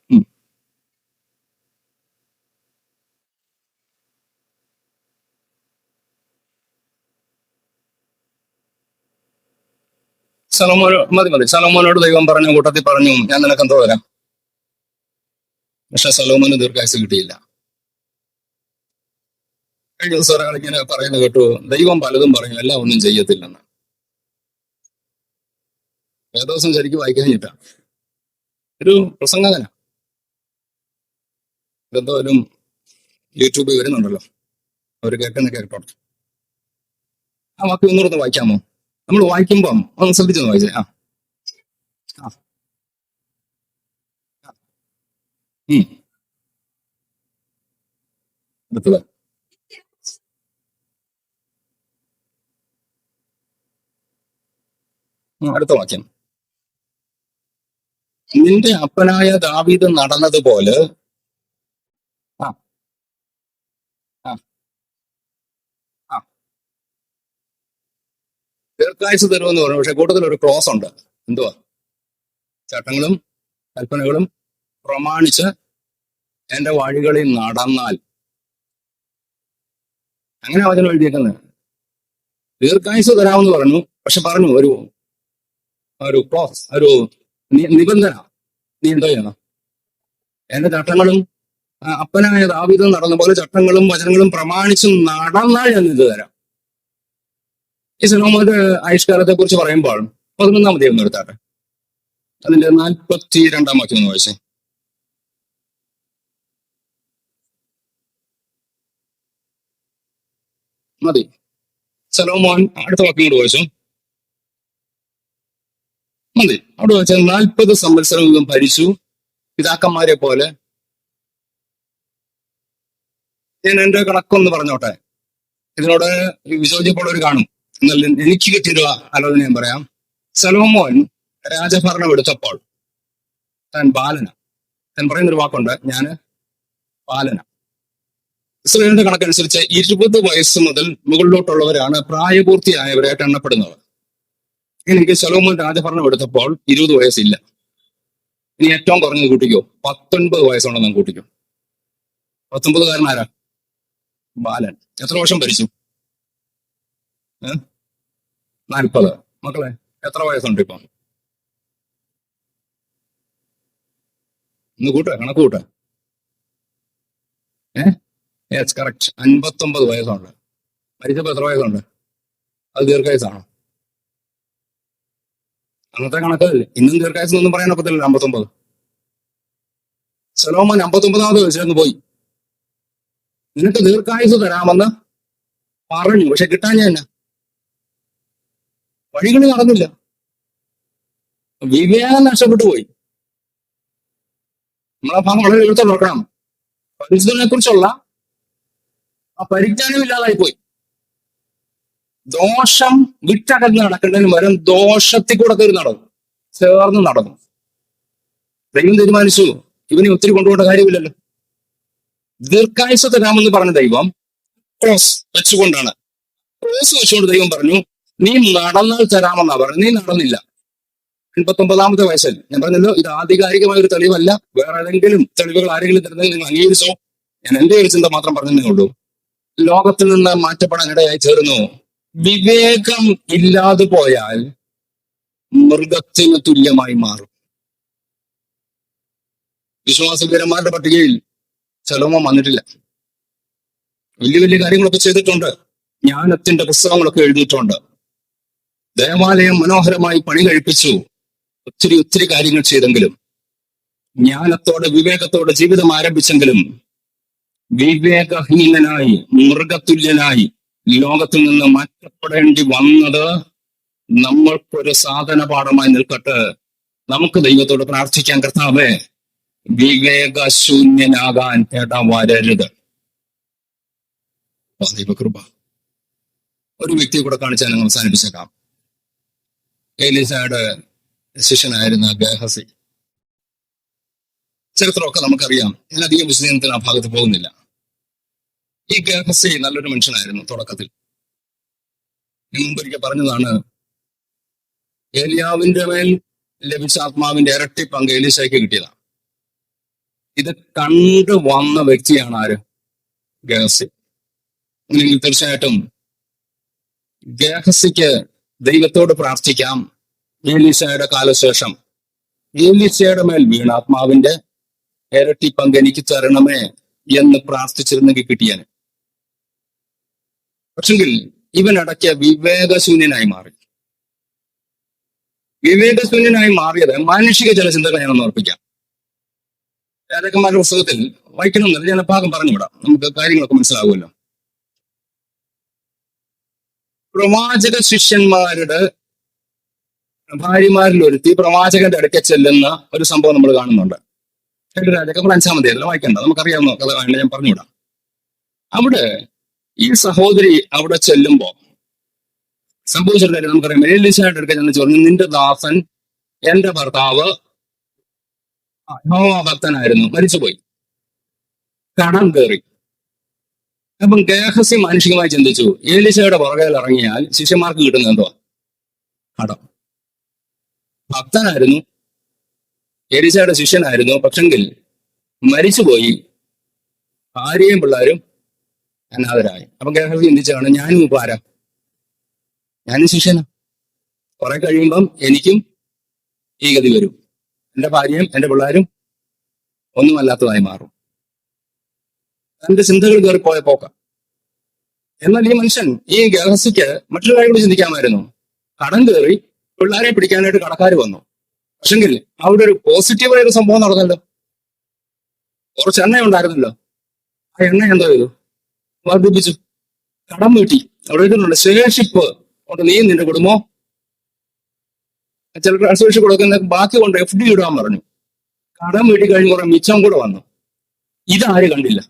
ഉം. മതി. സലോമോനോട് ദൈവം പറഞ്ഞ കൂട്ടത്തിൽ പറഞ്ഞു, ഞാൻ നിനക്ക് എന്തോ തരാം. പക്ഷെ സലോമോന് ദീർഘായുസ് കിട്ടിയില്ല. കഴിഞ്ഞ ദിവസം ഒരാൾ ഇങ്ങനെ പറയുന്നത് കേട്ടു, ദൈവം പലതും പറയും, എല്ലാം ഒന്നും ചെയ്യത്തില്ലെന്ന്. വേദോസം ശരിക്കും വായിക്കാനില്ല. ഒരു പ്രസംഗകന എന്തോലും യൂട്യൂബിൽ വരുന്നുണ്ടല്ലോ, അവർ കേട്ടോട്ടെ. ആ വാക്ക് ഒന്നുകൂടെ വായിക്കാമോ? നമ്മൾ വായിക്കുമ്പം ഒന്ന് ശ്രദ്ധിച്ചൊന്ന് വായിച്ചേ. ആ ആ ഉം. അടുത്തത്. അടുത്ത വാക്യം. നിന്റെ അപ്പനായ ദാവീദ് നടന്നതുപോലെ. ആ ആ ആ ദീർഘായുസ് തരുമെന്ന് പറഞ്ഞു. പക്ഷെ കൂട്ടത്തിൽ ഒരു ക്ലോസ് ഉണ്ട്. എന്തുവാ? ചട്ടങ്ങളും കൽപ്പനകളും പ്രമാണിച്ച് എന്റെ വഴികളിൽ നടന്നാൽ. അങ്ങനെ വചനം എഴുതിയേക്കുന്നത്. ദീർഘായുസ് തരാമെന്ന് പറഞ്ഞു, പക്ഷെ പറഞ്ഞു ഒരു ക്ലോസ്, ഒരു നിബന്ധന. നീ എന്തോ ചെയ്യണം? എന്റെ ചട്ടങ്ങളും അപ്പനായ ദാവീദ് നടന്ന പോലെ ചട്ടങ്ങളും വചനങ്ങളും പ്രമാണിച്ച് നടന്നാൽ ഞാൻ ഇത് തരാം. ഈ സലോമോന്റെ ആയുഷ്കാലത്തെ കുറിച്ച് പറയുമ്പോൾ 11-ാം അധ്യായം ഒന്ന് എടുത്താട്ടെ. അതിന്റെ 42-ാം വാക്യം ഒന്ന് വായിച്ചേ. മതി. സലോമോൻ അടുത്ത വാക്യം കൂടെ വായിച്ചു. മതി. അവിടെ വായിച്ചാൽ 40 സംവത്സരം ഇതും ഭരിച്ചു, പിതാക്കന്മാരെ പോലെ. ഞാൻ എന്റെ കണക്കൊന്ന് പറഞ്ഞോട്ടെ, ഇതിനോട് വിയോജിപ്പുള്ളവർ കാണും. എന്നാൽ എനിക്ക് കിട്ടിയൊരു ആലോചന ഞാൻ പറയാം. സലോമോൻ രാജഭരണം എടുത്തപ്പോൾ താൻ ബാലന. താൻ പറയുന്നൊരു വാക്കുണ്ട്, ഞാന് ബാലന. ഇസ്രായേലിന്റെ കണക്കനുസരിച്ച് 20 വയസ്സ് മുതൽ മുകളിലോട്ടുള്ളവരാണ് പ്രായപൂർത്തിയായവരായിട്ട് എണ്ണപ്പെടുന്നത്. എനിക്ക് സലോമോൻ രാജഭരണം എടുത്തപ്പോൾ 20 വയസ്സില്ല. ഇനി ഏറ്റവും കുറഞ്ഞത് കൂട്ടിക്കോ, 19 വയസ്സുണ്ടെന്ന് കൂട്ടിക്കോ. 19കാരനാരാ? ബാലൻ. എത്ര വർഷം ഭരിച്ചു? 40. മക്കളെ എത്ര വയസ്സുണ്ട് ഇപ്പം? ഇന്ന് കണക്ക് കൂട്ട. Yes, correct. 59 വയസ്സുണ്ട്. മരിച്ചപ്പോ എത്ര വയസ്സുണ്ട്? അത് ദീർഘായുസാണോ? അന്നത്തെ കണക്കല്ലേ. ഇന്നും ദീർഘായുസ് ഒന്നും പറയാൻ ഒക്കത്തില്ല. 59. സലോമോൻ 59-ാമത് വയസ്സിലൊന്ന് പോയി. നിനക്ക് ദീർഘായുസ് തരാമെന്ന് പറഞ്ഞു, പക്ഷെ കിട്ടാൻ ഞാൻ വഴികൾ നടന്നില്ല. വിവേകം നഷ്ടപ്പെട്ടു പോയി. നമ്മളെ ഭാഗം വളരെ എഴുത്ത് നോക്കണം. പരിശുദ്ധനെ കുറിച്ചുള്ള ആ പരിജ്ഞാനം ഇല്ലാതായി പോയി. ദോഷം വിട്ടകന്ന് നടക്കേണ്ടതിന് പകരം ദോഷത്തിൽ കൂടെ കയറി നടന്നു, ചേർന്ന് നടന്നു. ദൈവം തീരുമാനിച്ചു ഇവനെ ഒത്തിരി കൊണ്ടുപോകേണ്ട കാര്യമില്ലല്ലോ. ദീർഘായുസ് തരാമെന്ന് പറഞ്ഞ ദൈവം ക്രോസ് വെച്ചുകൊണ്ടാണ്. ക്രോസ് വെച്ചുകൊണ്ട് ദൈവം പറഞ്ഞു, നീ നടന്നാൽ തരാമെന്നാ പറഞ്ഞു. നീ നടന്നില്ല. 89-ാമത്തെ വയസ്സിൽ. ഞാൻ പറഞ്ഞല്ലോ, ഇത് ആധികാരികമായ ഒരു തെളിവല്ല. വേറെ ഏതെങ്കിലും തെളിവുകൾ ആരെങ്കിലും തരുന്നത് നിങ്ങൾ അംഗീകരിച്ചോ? ഞാൻ എന്റെ ഒരു ചിന്ത മാത്രം പറഞ്ഞതേ ഉള്ളൂ. ലോകത്തിൽ നിന്ന് മാറ്റപ്പെടാൻ ഇടയായി ചേർന്നു. വിവേകം ഇല്ലാതെ പോയാൽ മൃഗത്തിന് തുല്യമായി മാറും. വിശ്വാസവീരന്മാരുടെ പട്ടികയിൽ സലോമോൻ വന്നിട്ടില്ല. വലിയ വലിയ കാര്യങ്ങളൊക്കെ ചെയ്തിട്ടുണ്ട്. ജ്ഞാനത്തിന്റെ പുസ്തകങ്ങളൊക്കെ എഴുതിയിട്ടുണ്ട്. ദേവാലയം മനോഹരമായി പണി കഴിപ്പിച്ചു. ഒത്തിരി കാര്യങ്ങൾ ചെയ്തെങ്കിലും, ജ്ഞാനത്തോടെ വിവേകത്തോടെ ജീവിതം ആരംഭിച്ചെങ്കിലും, വിവേകഹീനനായി മൃഗതുല്യനായി ലോകത്തിൽ നിന്ന് മാറ്റപ്പെടേണ്ടി വന്നത് നമ്മൾക്കൊരു സാധന പാഠമായി നിൽക്കട്ടെ. നമുക്ക് ദൈവത്തോട് പ്രാർത്ഥിക്കാൻ, കർത്താവേ വിവേകശൂന്യനാകാൻ ഇടവരരുത്. ദൈവകൃപ. ഒരു വ്യക്തിയെ കൂടെ കാണിച്ചാൽ ഞങ്ങൾ അവസാനിപ്പിച്ചേക്കാം. എലീശയുടെ ശിഷ്യനായിരുന്ന ഗേഹസി. ചരിത്രമൊക്കെ നമുക്കറിയാം. ഞാൻ അധികം വിശദീകരണത്തിന് ആ ഭാഗത്ത് പോകുന്നില്ല. ഈ ഗേഹസി നല്ലൊരു മനുഷ്യനായിരുന്നു തുടക്കത്തിൽ. ഞാൻ മുമ്പൊരിക്കൽ പറഞ്ഞതാണ്, ഏലിയാവിന്റെ മേൽ ലഭിച്ച ആത്മാവിന്റെ ഇരട്ടി പങ്ക് എലീശയ്ക്ക് കിട്ടിയതാണ്. ഇത് കണ്ടു വന്ന വ്യക്തിയാണ് ആര്? ഗേഹസി. അല്ലെങ്കിൽ തീർച്ചയായിട്ടും ഗേഹസിക്ക് ദൈവത്തോട് പ്രാർത്ഥിക്കാം, എലീശയുടെ കാലശേഷം എലീശയുടെ മേൽ വീണ ആത്മാവിന്റെ ഇരട്ടി പങ്ക് എനിക്ക് തരണമേ എന്ന് പ്രാർത്ഥിച്ചിരുന്നെങ്കിൽ കിട്ടിയാന്. പക്ഷെങ്കിൽ ഇവൻ ഇടയ്ക്ക് വിവേകശൂന്യനായി മാറി. വിവേകശൂന്യനായി മാറിയത് മാനുഷിക ചില ചിന്തകൾ ഞാനൊന്ന് ഓർപ്പിക്കാം. രാജാക്കന്മാരുടെ പുസ്തകത്തിൽ വായിക്കണമെന്നില്ല, ഞാൻ ഭാഗം പറഞ്ഞുവിടാം, നമുക്ക് കാര്യങ്ങളൊക്കെ മനസ്സിലാവുമല്ലോ. പ്രവാചക ശിഷ്യന്മാരുടെ ഭാര്യമാരിൽ ഒരുത്തി പ്രവാചകന്റെ അടുക്ക ചെല്ലുന്ന ഒരു സംഭവം നമ്മൾ കാണുന്നുണ്ട്. രാജാക്കന്മാർ 5-ാം അധ്യായത്തിൽ വായിക്കണ്ട, നമുക്കറിയാവുന്ന കഥ ഞാൻ പറഞ്ഞുവിടാം. അവിടെ ഈ സഹോദരി അവിടെ ചെല്ലുമ്പോ സംഭവിച്ചൊരു കാര്യം നമുക്കറിയാം. എലീശയുടെ അടുക്ക ചെന്ന് പറഞ്ഞു, നിന്റെ ദാസൻ എന്റെ ഭർത്താവ് ഭക്തനായിരുന്നു, മരിച്ചുപോയി, കടം കയറി. അപ്പം ഗേഹസി മാനുഷികമായി ചിന്തിച്ചു, എലീശയുടെ പുറകയിൽ ഇറങ്ങിയാൽ ശിഷ്യന്മാർക്ക് കിട്ടുന്ന എന്തോ കടം. ഭക്തനായിരുന്നു, എലീശയുടെ ശിഷ്യനായിരുന്നു, പക്ഷെങ്കിൽ മരിച്ചുപോയി, ഭാര്യയും പിള്ളേരും അനാഥരായി. അപ്പൊ ഗേഹസി ചിന്തിച്ചാണ്, ഞാനും ഇപ്പൊ ആരാ? ഞാനും ശിഷ്യനാ. കുറെ കഴിയുമ്പം എനിക്കും ഈ ഗതി വരും, എന്റെ ഭാര്യയും എന്റെ പിള്ളേരും ഒന്നുമല്ലാത്തതായി മാറും. തന്റെ ചിന്തകൾ കയറിപ്പോയ പോക്ക. എന്നാൽ ഈ മനുഷ്യൻ, ഈ ഗേഹസിക്ക് മറ്റൊരു കാര്യം കൂടി ചിന്തിക്കാമായിരുന്നു. കടം കയറി, പിള്ളേരെ പിടിക്കാനായിട്ട് കടക്കാർ വന്നു. പക്ഷെങ്കിൽ അവിടെ ഒരു പോസിറ്റീവായ ഒരു സംഭവം നടന്നല്ലോ. കുറച്ച് എണ്ണ ഉണ്ടായിരുന്നല്ലോ, ആ എണ്ണ എന്തോ ചെയ്തു? വർദ്ധിപ്പിച്ചു, കടം വീട്ടി. അവിടെ എഴുതുന്നുണ്ട്, ശേഷിപ്പ് കൊണ്ട് നീ നിന്റെ കുടുംബം ചിലർ അസോസിയേഷൻ കൊടുക്കുന്ന ബാക്കി കൊണ്ട് FD ഇടാൻ പറഞ്ഞു. കടം വീട്ടി കഴിഞ്ഞ് കുറെ മിച്ചം കൂടെ വന്നു. ഇതാര് കണ്ടില്ല?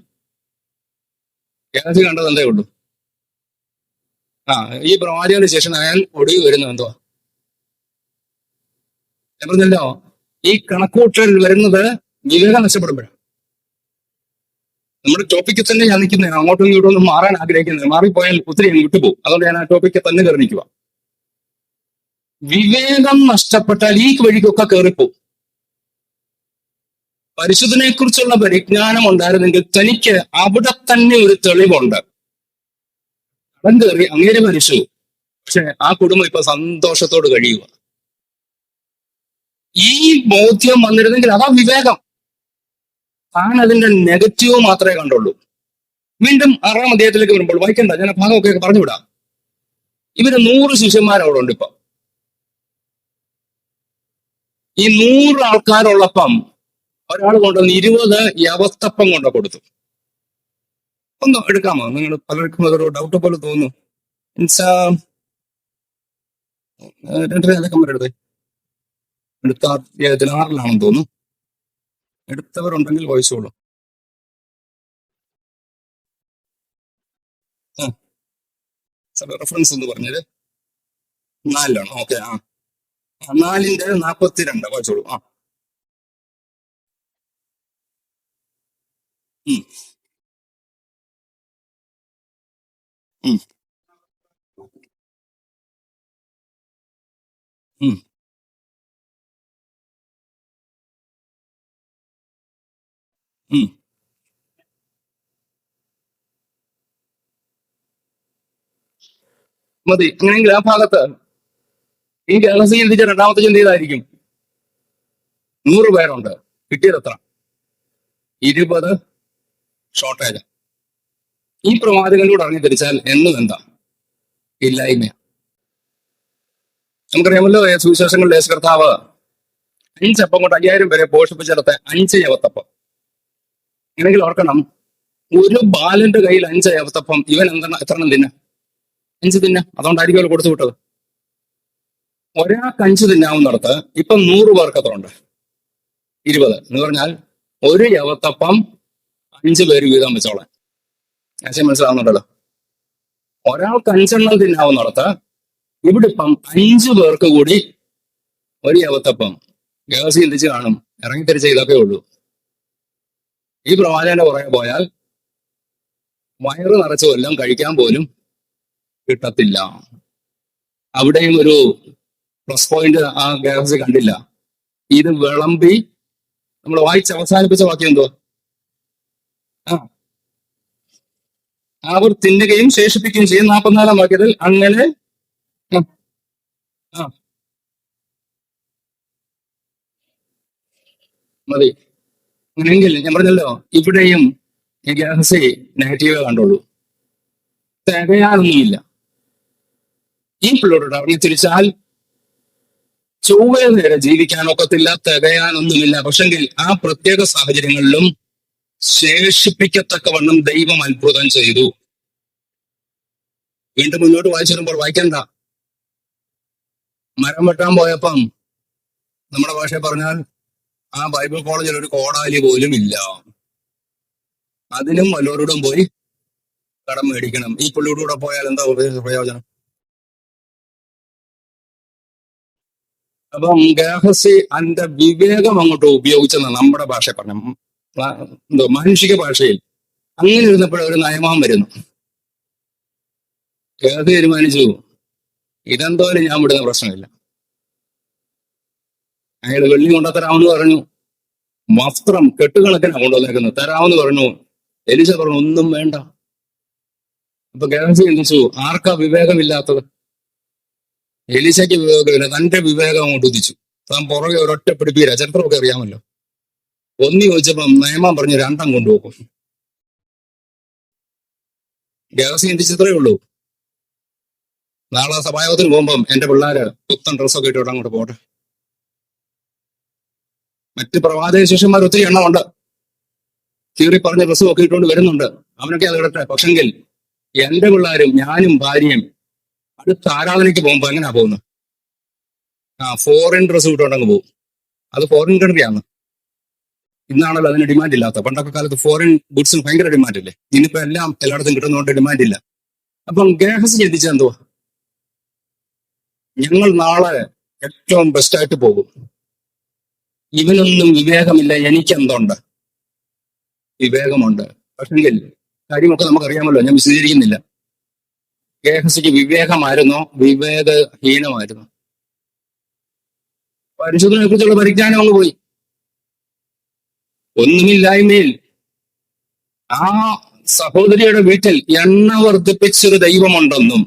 ഗേഹസി കണ്ടത് എന്തേ ഉള്ളൂ? ഈ പ്രവാചകന്റെ ശേഷം അയാൾ ഒടുങ്ങി വരുന്നത് എന്തുവാ? ഞാൻ പറഞ്ഞല്ലോ, ഈ കണക്കൂട്ടൽ വരുന്നത് വിവേകം നഷ്ടപ്പെടുമ്പോഴാണ്. നമ്മുടെ ടോപ്പിക്കിൽ തന്നെ ഞാൻ നിൽക്കുന്നത്, അങ്ങോട്ടും ഇങ്ങോട്ടും ഒന്നും മാറാൻ ആഗ്രഹിക്കുന്നത്, മാറിപ്പോയാൽ ഒത്തിരി വിട്ടുപോകും. അതുകൊണ്ട് ഞാൻ ആ ടോപ്പിക്കിൽ തന്നെ കയറി നിൽക്കുക. വിവേകം നഷ്ടപ്പെട്ടാൽ ഈ വഴിക്കൊക്കെ കയറിപ്പോകും. പരിശുദ്ധനെ കുറിച്ചുള്ള പരിജ്ഞാനം ഉണ്ടായിരുന്നെങ്കിൽ തനിക്ക് അവിടെ തന്നെ ഒരു തെളിവുണ്ട്. കടം കയറി, അങ്ങേരെ മരിച്ചു, പക്ഷെ ആ കുടുംബം ഇപ്പൊ സന്തോഷത്തോട് കഴിയുക. ഈ ബോധ്യം വന്നിരുന്നെങ്കിൽ അതാ വിവേകം. താൻ അതിന്റെ നെഗറ്റീവ് മാത്രമേ കണ്ടുള്ളൂ. വീണ്ടും 6-ാം അധ്യായത്തിലേക്ക് വരുമ്പോൾ വായിക്കണ്ട, ഞാൻ ആ ഭാഗമൊക്കെ പറഞ്ഞുവിടാം. ഇവര് 100 ശിഷ്യന്മാരവിടെ ഉണ്ട്. ഇപ്പൊ ഈ 100 ആൾക്കാരുള്ളപ്പം ഒരാൾ കൊണ്ടുവന്ന് 20 യവത്തപ്പം കൊണ്ട് കൊടുത്തു. ഒന്ന് എടുക്കാമോ? നിങ്ങൾ പലർക്കും അതൊരു ഡൗട്ട് പോലെ തോന്നുന്നു. 2 രാജാക്കന്മാരെടുത്ത് എടുത്ത അധ്യായത്തിൽ 6-ലാണെന്ന് തോന്നുന്നു. എടുത്തവരുണ്ടെങ്കിൽ വായിച്ചോളൂ. റെഫറൻസ് ഒന്ന് പറഞ്ഞത് 4-ലാണ്. ഓക്കെ, 4:42 വായിച്ചോളൂ. ഉം, ഉം, ഉം, ഉം. മതി. അങ്ങനെയെങ്കിൽ ആ ഭാഗത്ത് ഈ ഗേഹസി ചിന്തിച്ച രണ്ടാമത്തെ ചിന്ത ഇതായിരിക്കും. 100 പേരുണ്ട്, കിട്ടിയത് എത്ര? 20 ഷോർട്ടേജ്. ഈ പ്രവാചകനിലൂടെ ഇറങ്ങി തിരിച്ചാൽ എന്നും എന്താ? ഇല്ലായ്മ. നമുക്കറിയാമല്ലോ, സുവിശേഷങ്ങളിൽ യേശു കർത്താവ് 5 അപ്പം കൊണ്ട് 5000 പേരെ പോഷിപ്പിച്ചെടുത്ത 5 യവത്തപ്പം. എങ്കിൽ ഓർക്കണം, ഒരു ബാലന്റെ കയ്യിൽ 5 യവത്തപ്പം, ഇവൻ എത്രണ്ണം തിന്ന? 5 തിന്ന. അതുകൊണ്ടായിരിക്കും കൊടുത്തു വിട്ടത്. ഒരാൾക്ക് 5 തിന്നാവുന്നിടത്ത് ഇപ്പം 100 പേർക്ക് എത്ര ഉണ്ട്? 20 എന്ന് പറഞ്ഞാൽ ഒരു യവത്തപ്പം 5 പേര് വീതം വെച്ചോളാൻ. ആശയം മനസ്സിലാവുന്നുണ്ടല്ലോ. ഒരാൾക്ക് 5 തിന്നാവുന്നിടത്ത് ഇവിടെ ഇപ്പം 5 പേർക്ക് കൂടി ഒരു യവത്തപ്പം. ഗേൾസ് ചിന്തിച്ച് കാണും, ഇറങ്ങിത്തിരിച്ച ഇതൊക്കെ ഉള്ളൂ. ഈ പ്രവാചകന്റെ പുറകെ പോയാൽ വയറ് നിറച്ച് കൊല്ലം കഴിക്കാൻ പോലും കിട്ടത്തില്ല. അവിടെയും ഒരു പ്ലസ് പോയിന്റ് ആ ഗേൾസ് കണ്ടില്ല. ഇത് വിളമ്പി നമ്മൾ വായിച്ച് അവസാനിപ്പിച്ച വാക്യം എന്തുവാ? ആ, അവർ തിന്നുകയും ശേഷിപ്പിക്കുകയും ചെയ്യും. 44 വാക്യത്തിൽ അങ്ങനെ. ആ, ആ, മതി. അങ്ങനെയെങ്കിൽ ഞാൻ പറഞ്ഞല്ലോ, ഇവിടെയും ഈ ഗേൾസേ നെഗറ്റീവേ കണ്ടുള്ളൂ. തികയാനൊന്നുമില്ല. ഈ പിള്ളേരോട് ഇറങ്ങി തിരിച്ചാൽ ചൊവ്വേ നേരെ ജീവിക്കാനൊക്കത്തില്ല, തികയാനൊന്നുമില്ല. പക്ഷെങ്കിൽ ആ പ്രത്യേക സാഹചര്യങ്ങളിലും ശേഷിപ്പിക്കത്തക്കവണ്ണം ദൈവം അത്ഭുതം ചെയ്തു. വീണ്ടും മുന്നോട്ട് വായിച്ചു വരുമ്പോൾ വായിക്കണ്ട. മരം വെട്ടാൻ പോയപ്പം നമ്മുടെ ഭാഷയിൽ പറഞ്ഞാൽ ആ ബൈബിൾ കോളേജിൽ ഒരു കോടാലി പോലും ഇല്ല. അതിനും വല്ലവരോടും പോയി കടം മേടിക്കണം. ഈ പുള്ളിയുടെ കൂടെ പോയാൽ എന്താ പ്രയോജനം? അപ്പം ഗേഹസി അതിന്റെ വിവേകം അങ്ങോട്ട് ഉപയോഗിച്ചെന്ന് നമ്മുടെ ഭാഷ പറഞ്ഞു. എന്തോ മാനുഷിക ഭാഷയിൽ അങ്ങനെ ഇരുന്നപ്പോഴേ ഒരു നയമാൻ വരുന്നു. ഗേഹസി തീരുമാനിച്ചു, ഇതെന്തോലും ഞാൻ വിടുന്ന പ്രശ്നമില്ല. അയാൾ വെള്ളി കൊണ്ടുതരാമെന്ന് പറഞ്ഞു. വസ്ത്രം കെട്ടുകണക്കിനാണ് കൊണ്ടുവന്നേക്കുന്നത്, തരാമെന്ന് പറഞ്ഞു. എലിശ പറഞ്ഞു ഒന്നും വേണ്ട. അപ്പൊ ഗേഹസി ചിന്തിച്ചു, ആർക്കാ വിവേകമില്ലാത്തത്? എലിശയ്ക്ക് വിവേകമില്ല, തന്റെ വിവേകം അങ്ങോട്ട് ഉദിച്ചു. താൻ പുറകെ ഒരൊറ്റ പിടിപ്പീര. ചരിത്രമൊക്കെ അറിയാമല്ലോ. ഒന്ന് ചോദിച്ചപ്പം നയമാൻ പറഞ്ഞു 2 കൊണ്ടുപോകും. ഗേഹസി ചിന്തിച്ചത്രേ ഉള്ളൂ, നാളെ സഭായോഗത്തിന് പോകുമ്പം എന്റെ പിള്ളേര് പുത്തൻ ഡ്രസ്സൊക്കെ ഇട്ടോട്ട് അങ്ങോട്ട് പോട്ടെ. മറ്റ് പ്രവാചക ശിഷ്യന്മാർ ഒത്തിരി എണ്ണമുണ്ട്, കീറി പറഞ്ഞ ഡ്രസ്സും ഒക്കെ ഇട്ടുകൊണ്ട് വരുന്നുണ്ട്. അവനൊക്കെ അത് ഇടട്ടെ. പക്ഷെങ്കിൽ എന്റെ പിള്ളേരും ഞാനും ഭാര്യയും അടുത്ത ആരാധനയ്ക്ക് പോകുമ്പോ എങ്ങനെയാ പോകുന്നത്? ഫോറിൻ ഡ്രസ്സ് ഇട്ടുകൊണ്ടങ്ങ് പോകും. അത് ഫോറിൻ കൺട്രിയാണ്. ഇന്നാണല്ലോ അതിന് ഡിമാൻഡ് ഇല്ലാത്ത. പണ്ടൊക്കെ കാലത്ത് ഫോറിൻ ഗുഡ്സിന് ഭയങ്കര ഡിമാൻഡ് ഇല്ലേ? ഇന്നിപ്പോ എല്ലാം എല്ലായിടത്തും കിട്ടുന്നതുകൊണ്ട് ഡിമാൻഡ് ഇല്ല. അപ്പം ഗേഹസി ചിന്തിച്ചത് എന്തുവാ? ഞങ്ങൾ നാളെ ഏറ്റവും ബെസ്റ്റായിട്ട് പോകും. ഇവനൊന്നും വിവേകമില്ല, എനിക്കെന്തുണ്ട്? വിവേകമുണ്ട്. പക്ഷെങ്കിൽ കാര്യമൊക്കെ നമുക്കറിയാമല്ലോ, ഞാൻ വിശദീകരിക്കുന്നില്ല. ഗേഹസിക്ക് വിവേകമായിരുന്നോ വിവേകഹീനമായിരുന്നു? പരിശുദ്ധനെ കുറിച്ചുള്ള പരിജ്ഞാനം അങ്ങ് പോയി. ഒന്നുമില്ലായ്മയിൽ ആ സഹോദരിയുടെ വീട്ടിൽ എണ്ണ വർദ്ധിപ്പിച്ചൊരു ദൈവമുണ്ടെന്നും,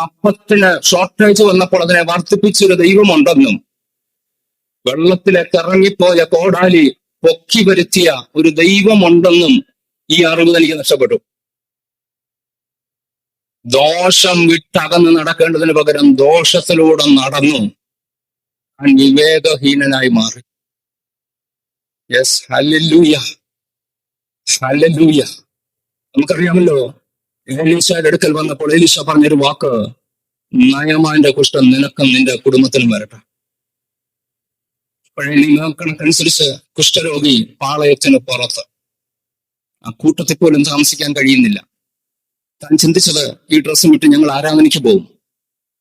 അപ്പത്തിന് ഷോർട്ടേജ് വന്നപ്പോൾ അതിനെ വർദ്ധിപ്പിച്ചൊരു ദൈവമുണ്ടെന്നും, വെള്ളത്തിലേക്ക് ഇറങ്ങിപ്പോയ കോടാലി പൊക്കി വരുത്തിയ ഒരു ദൈവമുണ്ടെന്നും ഈ അറിവ് തനിക്ക് നഷ്ടപ്പെട്ടു. ദോഷം വിട്ടകന്ന് നടക്കേണ്ടതിന് പകരം ദോഷത്തിലൂടെ നടന്നു ഞാൻ വിവേകഹീനനായി മാറി. Yes, hallelujah, hallelujah. നമുക്കറിയാമല്ലോ, എലീശയുടെ അടുക്കൽ വന്നപ്പോൾ എലീശ പറഞ്ഞൊരു വാക്ക്, നയമാന്റെ കുഷ്ഠം നിനക്കും നിന്റെ കുടുംബത്തിനും വരട്ടെ. പഴയ നിയമക്കണക്കനുസരിച്ച് കുഷ്ഠരോഗി പാളയത്തിന് പുറത്ത്, ആ കൂട്ടത്തിൽ പോലും താമസിക്കാൻ കഴിയുന്നില്ല. താൻ ചിന്തിച്ചത്, ഈ ഡ്രസ്സും വിട്ട് ഞങ്ങൾ ആരാധനയ്ക്ക് പോകും,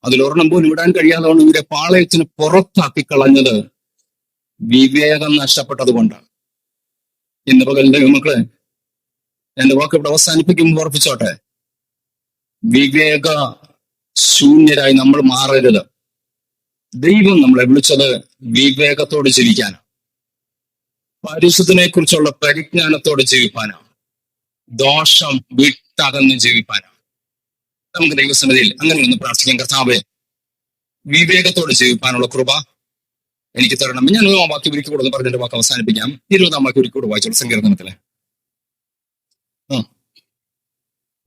അതിലൊരെണ്ണം പോലും ഇടാൻ കഴിയാതെ ഇവരെ പാളയത്തിന് പുറത്താക്കി കളഞ്ഞത് വിവേകം നഷ്ടപ്പെട്ടത് കൊണ്ടാണ്. ഇന്ന് പകലിന്റെ മക്കളെ, എന്റെ വാക്ക് ഇവിടെ അവസാനിപ്പിക്കുമ്പോൾ ഉറപ്പിച്ചോട്ടെ, വിവേക ശൂന്യരായി നമ്മൾ മാറരുത്. ദൈവം നമ്മളെ വിളിച്ചത് വിവേകത്തോട് ജീവിക്കാനാണ്, പരിശുദ്ധനെ കുറിച്ചുള്ള പരിജ്ഞാനത്തോട് ജീവിപ്പാനാണ്, ദോഷം വിട്ടകന്ന് ജീവിപ്പാനാണ്. നമുക്ക് ദൈവസന്നിധിയിൽ അങ്ങനെ ഒന്ന് പ്രാർത്ഥിക്കാം. കർത്താവേ, വിവേകത്തോട് ജീവിപ്പാനുള്ള കൃപ എനിക്ക് തരണം. ഞാൻ ആ വാക്യം ഒരിക്കൽ കൂടെ പറഞ്ഞ എന്റെ വാക്ക് അവസാനിപ്പിക്കാം. 20-ാം വാക്യം ഒരിക്കൽ കൂടെ വായിച്ചോളൂ, സങ്കീർത്തനത്തിലെ.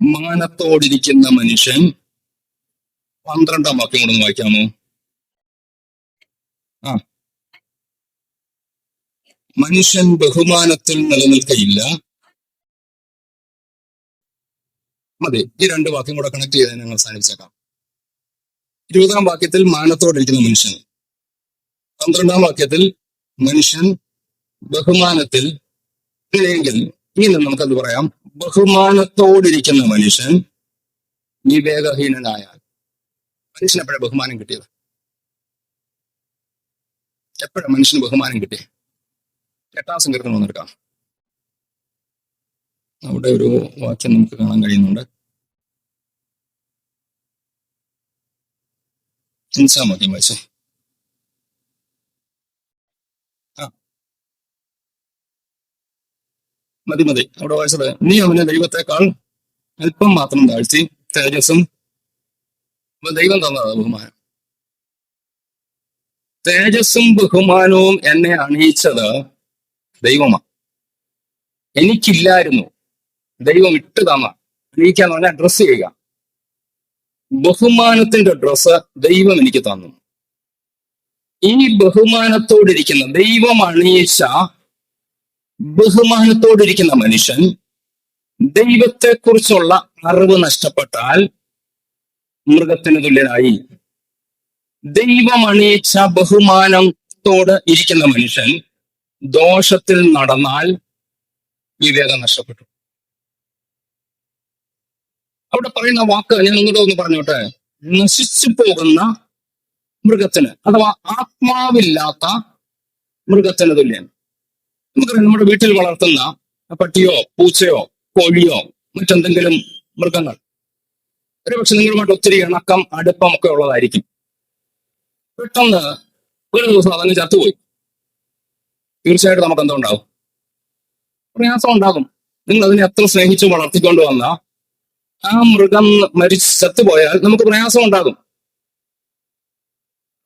മാനത്തോടിരിക്കുന്ന മനുഷ്യൻ, 12-ാം വാക്യം കൂടെ ഒന്ന് വായിക്കാമോ? മനുഷ്യൻ ബഹുമാനത്തിൽ നിലനിൽക്കയില്ല. മതി, ഈ 2 വാക്യം കൂടെ കണക്ട് ചെയ്ത് ഞങ്ങൾ അവസാനിപ്പിച്ചേക്കാം. 20-ാം വാക്യത്തിൽ മാനത്തോടിരിക്കുന്ന മനുഷ്യൻ, 12-ാം വാക്യത്തിൽ മനുഷ്യൻ ബഹുമാനത്തിൽ. ഇല്ലെങ്കിൽ ഇങ്ങനെ നമുക്കത് പറയാം, ബഹുമാനത്തോടിരിക്കുന്ന മനുഷ്യൻ വിവേകഹീനനായാൽ മനുഷ്യന് എപ്പോഴാണ് ബഹുമാനം കിട്ടിയത്? എപ്പോഴാണ് മനുഷ്യന് ബഹുമാനം കിട്ടിയത്? 8-ാം സങ്കീർത്തനം ഒന്നെടുക്കാം. അവിടെ ഒരു വാക്യം നമുക്ക് കാണാൻ കഴിയുന്നുണ്ട്. 5-ാം വാക്യം വായിച്ചേ. മതി അവിടെ വായിച്ചത്, നീ അവനെ ദൈവത്തെക്കാൾ അല്പം മാത്രം താഴ്ത്തി തേജസ്സും. ദൈവം തന്നതാണ് ബഹുമാനം. തേജസ്സും ബഹുമാനവും എന്നെ അണിയിച്ചത് ദൈവമാണ്. എനിക്കില്ലായിരുന്നു, ദൈവം ഇട്ട് തന്ന. അണിയിക്കാന്ന് പറഞ്ഞാൽ ഡ്രസ്സ് ചെയ്യുക. ബഹുമാനത്തിന്റെ ഡ്രസ്സ് ദൈവം എനിക്ക് തന്നു. ഈ ബഹുമാനത്തോടിരിക്കുന്ന, ദൈവം അണിയിച്ച ബഹുമാനത്തോടിരിക്കുന്ന മനുഷ്യൻ ദൈവത്തെക്കുറിച്ചുള്ള അറിവ് നഷ്ടപ്പെട്ടാൽ മൃഗത്തിന് തുല്യനായി. ദൈവം അണിയിച്ച ബഹുമാനത്തോട് ഇരിക്കുന്ന മനുഷ്യൻ ദോഷത്തിൽ നടന്നാൽ വിവേകം നഷ്ടപ്പെട്ടു. അവിടെ പറയുന്ന വാക്ക് ഞാൻ ഒന്നുകൂടെ ഒന്ന് പറഞ്ഞോട്ടെ. നശിച്ചു പോകുന്ന മൃഗത്തിന്, അഥവാ ആത്മാവില്ലാത്ത മൃഗത്തിന് തുല്യം. നമുക്കറിയാം, നമ്മുടെ വീട്ടിൽ വളർത്തുന്ന പട്ടിയോ പൂച്ചയോ കോഴിയോ മറ്റെന്തെങ്കിലും മൃഗങ്ങൾ ഒരുപക്ഷെ നിങ്ങളുമായിട്ട് ഒത്തിരി ഇണക്കം അടുപ്പം ഒക്കെ ഉള്ളതായിരിക്കും. പെട്ടെന്ന് ഒരു ദിവസം അതങ്ങ് ചത്തുപോയി. തീർച്ചയായിട്ടും നമുക്ക് എന്തോ ഉണ്ടാവും? പ്രയാസം ഉണ്ടാകും. നിങ്ങൾ അതിനെ എത്ര സ്നേഹിച്ച് വളർത്തിക്കൊണ്ട് വന്ന ആ മൃഗം മരിച്ച് ചത്തുപോയാൽ നമുക്ക് പ്രയാസം ഉണ്ടാകും.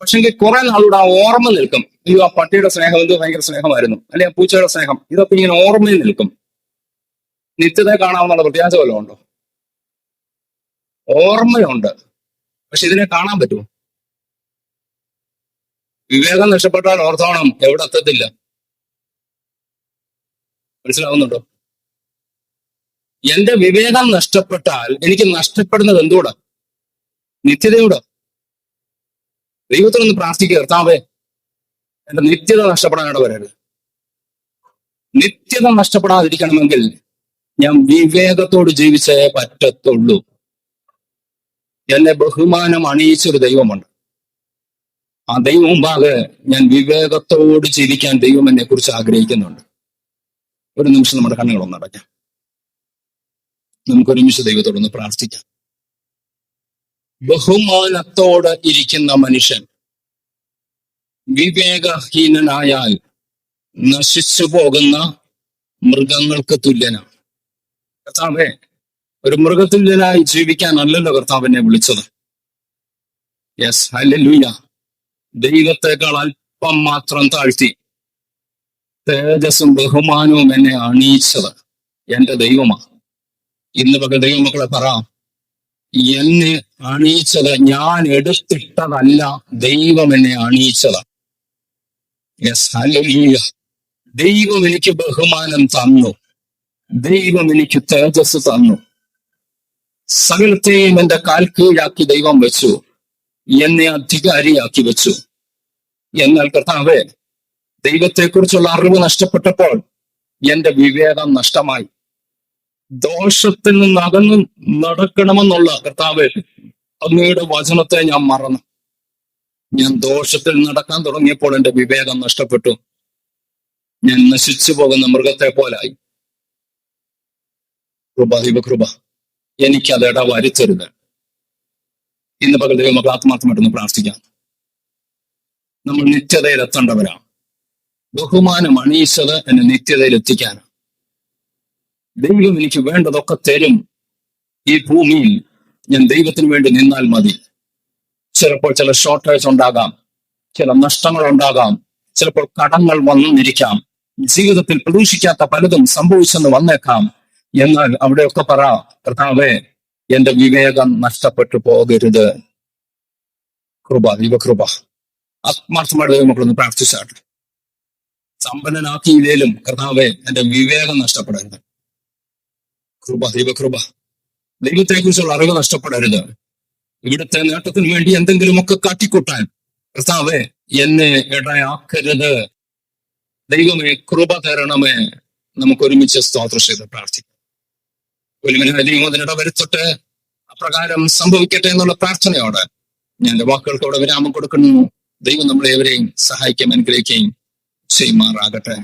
പക്ഷെങ്കിൽ കുറെ നാളൂടെ ആ ഓർമ്മ നിൽക്കും. അയ്യോ, ആ പട്ടിയുടെ സ്നേഹം എന്ത് ഭയങ്കര സ്നേഹമായിരുന്നു, അല്ലെങ്കിൽ ആ പൂച്ചയുടെ സ്നേഹം, ഇതൊക്കെ ഇങ്ങനെ ഓർമ്മയിൽ നിൽക്കും. നിത്യത കാണാവുന്ന പ്രത്യാശ വല്ലതും ഉണ്ടോ? ഓർമ്മയുണ്ട്, പക്ഷെ ഇതിനെ കാണാൻ പറ്റുമോ? വിവേകം നഷ്ടപ്പെട്ടാൽ ഓർത്തോണം, എവിടെ എത്തത്തില്ല. മനസ്സിലാവുന്നുണ്ടോ? എന്റെ വിവേകം നഷ്ടപ്പെട്ടാൽ എനിക്ക് നഷ്ടപ്പെടുന്നത് എന്തുകൂടെ? നിത്യതയോടെ. ദൈവത്തിനൊന്ന് പ്രാർത്ഥിക്കുക, കർത്താവേ എന്റെ നിത്യത നഷ്ടപ്പെടാനായിട്ട് വരരുത്. നിത്യത നഷ്ടപ്പെടാതിരിക്കണമെങ്കിൽ ഞാൻ വിവേകത്തോട് ജീവിച്ചേ പറ്റത്തുള്ളൂ. എന്നെ ബഹുമാനം അണിയിച്ചൊരു ദൈവമുണ്ട്. ആ ദൈവം മുമ്പാകെ ഞാൻ വിവേകത്തോട് ജീവിക്കാൻ ദൈവം എന്നെ കുറിച്ച് ആഗ്രഹിക്കുന്നുണ്ട്. ഒരു നിമിഷം നമ്മുടെ കണ്ണുകളൊന്ന് അടയ്ക്കാം. നമുക്കൊരു നിമിഷം ദൈവത്തോടൊന്ന് പ്രാർത്ഥിക്കാം. ബഹുമാനത്തോട് ഇരിക്കുന്ന മനുഷ്യൻ വിവേകഹീനനായാൽ നശിച്ചു പോകുന്ന മൃഗങ്ങൾക്ക് തുല്യനാണ്. കർത്താവേ, ഒരു മൃഗതുല്യനായി ജീവിക്കാനല്ലല്ലോ കർത്താവ് എന്നെ വിളിച്ചത്. Yes, hallelujah. ദൈവത്തെക്കാൾ അല്പം മാത്രം താഴ്ത്തി തേജസ്സും ബഹുമാനവും എന്നെ അണിയിച്ചത് എന്റെ ദൈവമാണ്. ഇന്ന് പകൽ ദൈവമക്കളെ പറ, എന്നെ അണിയിച്ചത് ഞാൻ എടുത്തിട്ടതല്ല, ദൈവം എന്നെ അണിയിച്ചതാണ്. Yes, hallelujah. ദൈവം എനിക്ക് ബഹുമാനം തന്നു, ദൈവം എനിക്ക് തേജസ് തന്നു. സകലത്തെയും എന്റെ കാൽ കീഴാക്കി ദൈവം വെച്ചു, എന്നെ അധികാരിയാക്കി വെച്ചു. എന്നാൽ കർത്താവേ, ദൈവത്തെക്കുറിച്ചുള്ള അറിവ് നഷ്ടപ്പെട്ടപ്പോൾ എന്റെ വിവേകം നഷ്ടമായി. ദോഷത്തിൽ നിന്ന് അകന്നു നടക്കണമെന്നുള്ള കർത്താവേ, അങ്ങയുടെ വചനത്തെ ഞാൻ മറന്നു. ഞാൻ ദോഷത്തിൽ നടക്കാൻ തുടങ്ങിയപ്പോൾ എന്റെ വിവേകം നഷ്ടപ്പെട്ടു. ഞാൻ നശിച്ചു പോകുന്ന മൃഗത്തെ പോലായി. കൃപ, ദൈവകൃപ, എനിക്കത് ഇടവരുത്തരുത്. ഇന്ന് പകൽ ദൈവമക്കൾ ആത്മാർത്ഥമായിട്ടൊന്ന് പ്രാർത്ഥിക്കാം. നമ്മൾ നിത്യതയിൽ എത്തേണ്ടവരാണ്. ബഹുമാനം അണിയിച്ചത് എന്നെ നിത്യതയിൽ എത്തിക്കാനാണ്. ദൈവം എനിക്ക് വേണ്ടതൊക്കെ തരും. ഈ ഭൂമിയിൽ ഞാൻ ദൈവത്തിന് വേണ്ടി നിന്നാൽ മതി. ചിലപ്പോൾ ചില ഷോർട്ടേജ് ഉണ്ടാകാം, ചില നഷ്ടങ്ങൾ ഉണ്ടാകാം, ചിലപ്പോൾ കടങ്ങൾ വന്നിരിക്കാം, ജീവിതത്തിൽ പ്രതീക്ഷിക്കാത്ത പലതും സംഭവിച്ചെന്ന് വന്നേക്കാം. എന്നാൽ അവിടെയൊക്കെ പറ, കർത്താവേ, എന്റെ വിവേകം നഷ്ടപ്പെട്ടു പോകരുത്. കൃപ, ദൈവകൃപ. ആത്മാർത്ഥമായിട്ട് ദൈവമക്കളൊന്ന് പ്രാർത്ഥിച്ചാട്ടെ. സമ്പന്നനാക്കിയില്ലേലും കർത്താവേ, എന്റെ വിവേകം നഷ്ടപ്പെടരുത്. കൃപ, ദൈവകൃപ. ദൈവത്തെക്കുറിച്ചുള്ള അറിവ് നഷ്ടപ്പെടരുത്. ഇവിടുത്തെ നേട്ടത്തിന് വേണ്ടി എന്തെങ്കിലുമൊക്കെ കാട്ടിക്കൂട്ടാൻ കർത്താവേ എന്നെ ഇടയാക്കരുത്. ദൈവമേ, കൃപ തരണമേ. നമുക്ക് ഒരുമിച്ച് സ്തോത്രം ചെയ്ത് പ്രാർത്ഥിക്കാം. ദൈവം അതിനിട വരുത്തട്ടെ. അപ്രകാരം സംഭവിക്കട്ടെ എന്നുള്ള പ്രാർത്ഥനയോടെ ഞാൻ എന്റെ വാക്കുകൾക്ക് അവിടെ വിരാമം കൊടുക്കുന്നു. ദൈവം നമ്മളെ എവരെയും സഹായിക്കുകയും അനുഗ്രഹിക്കുകയും ചെയ്യുമാറാകട്ടെ.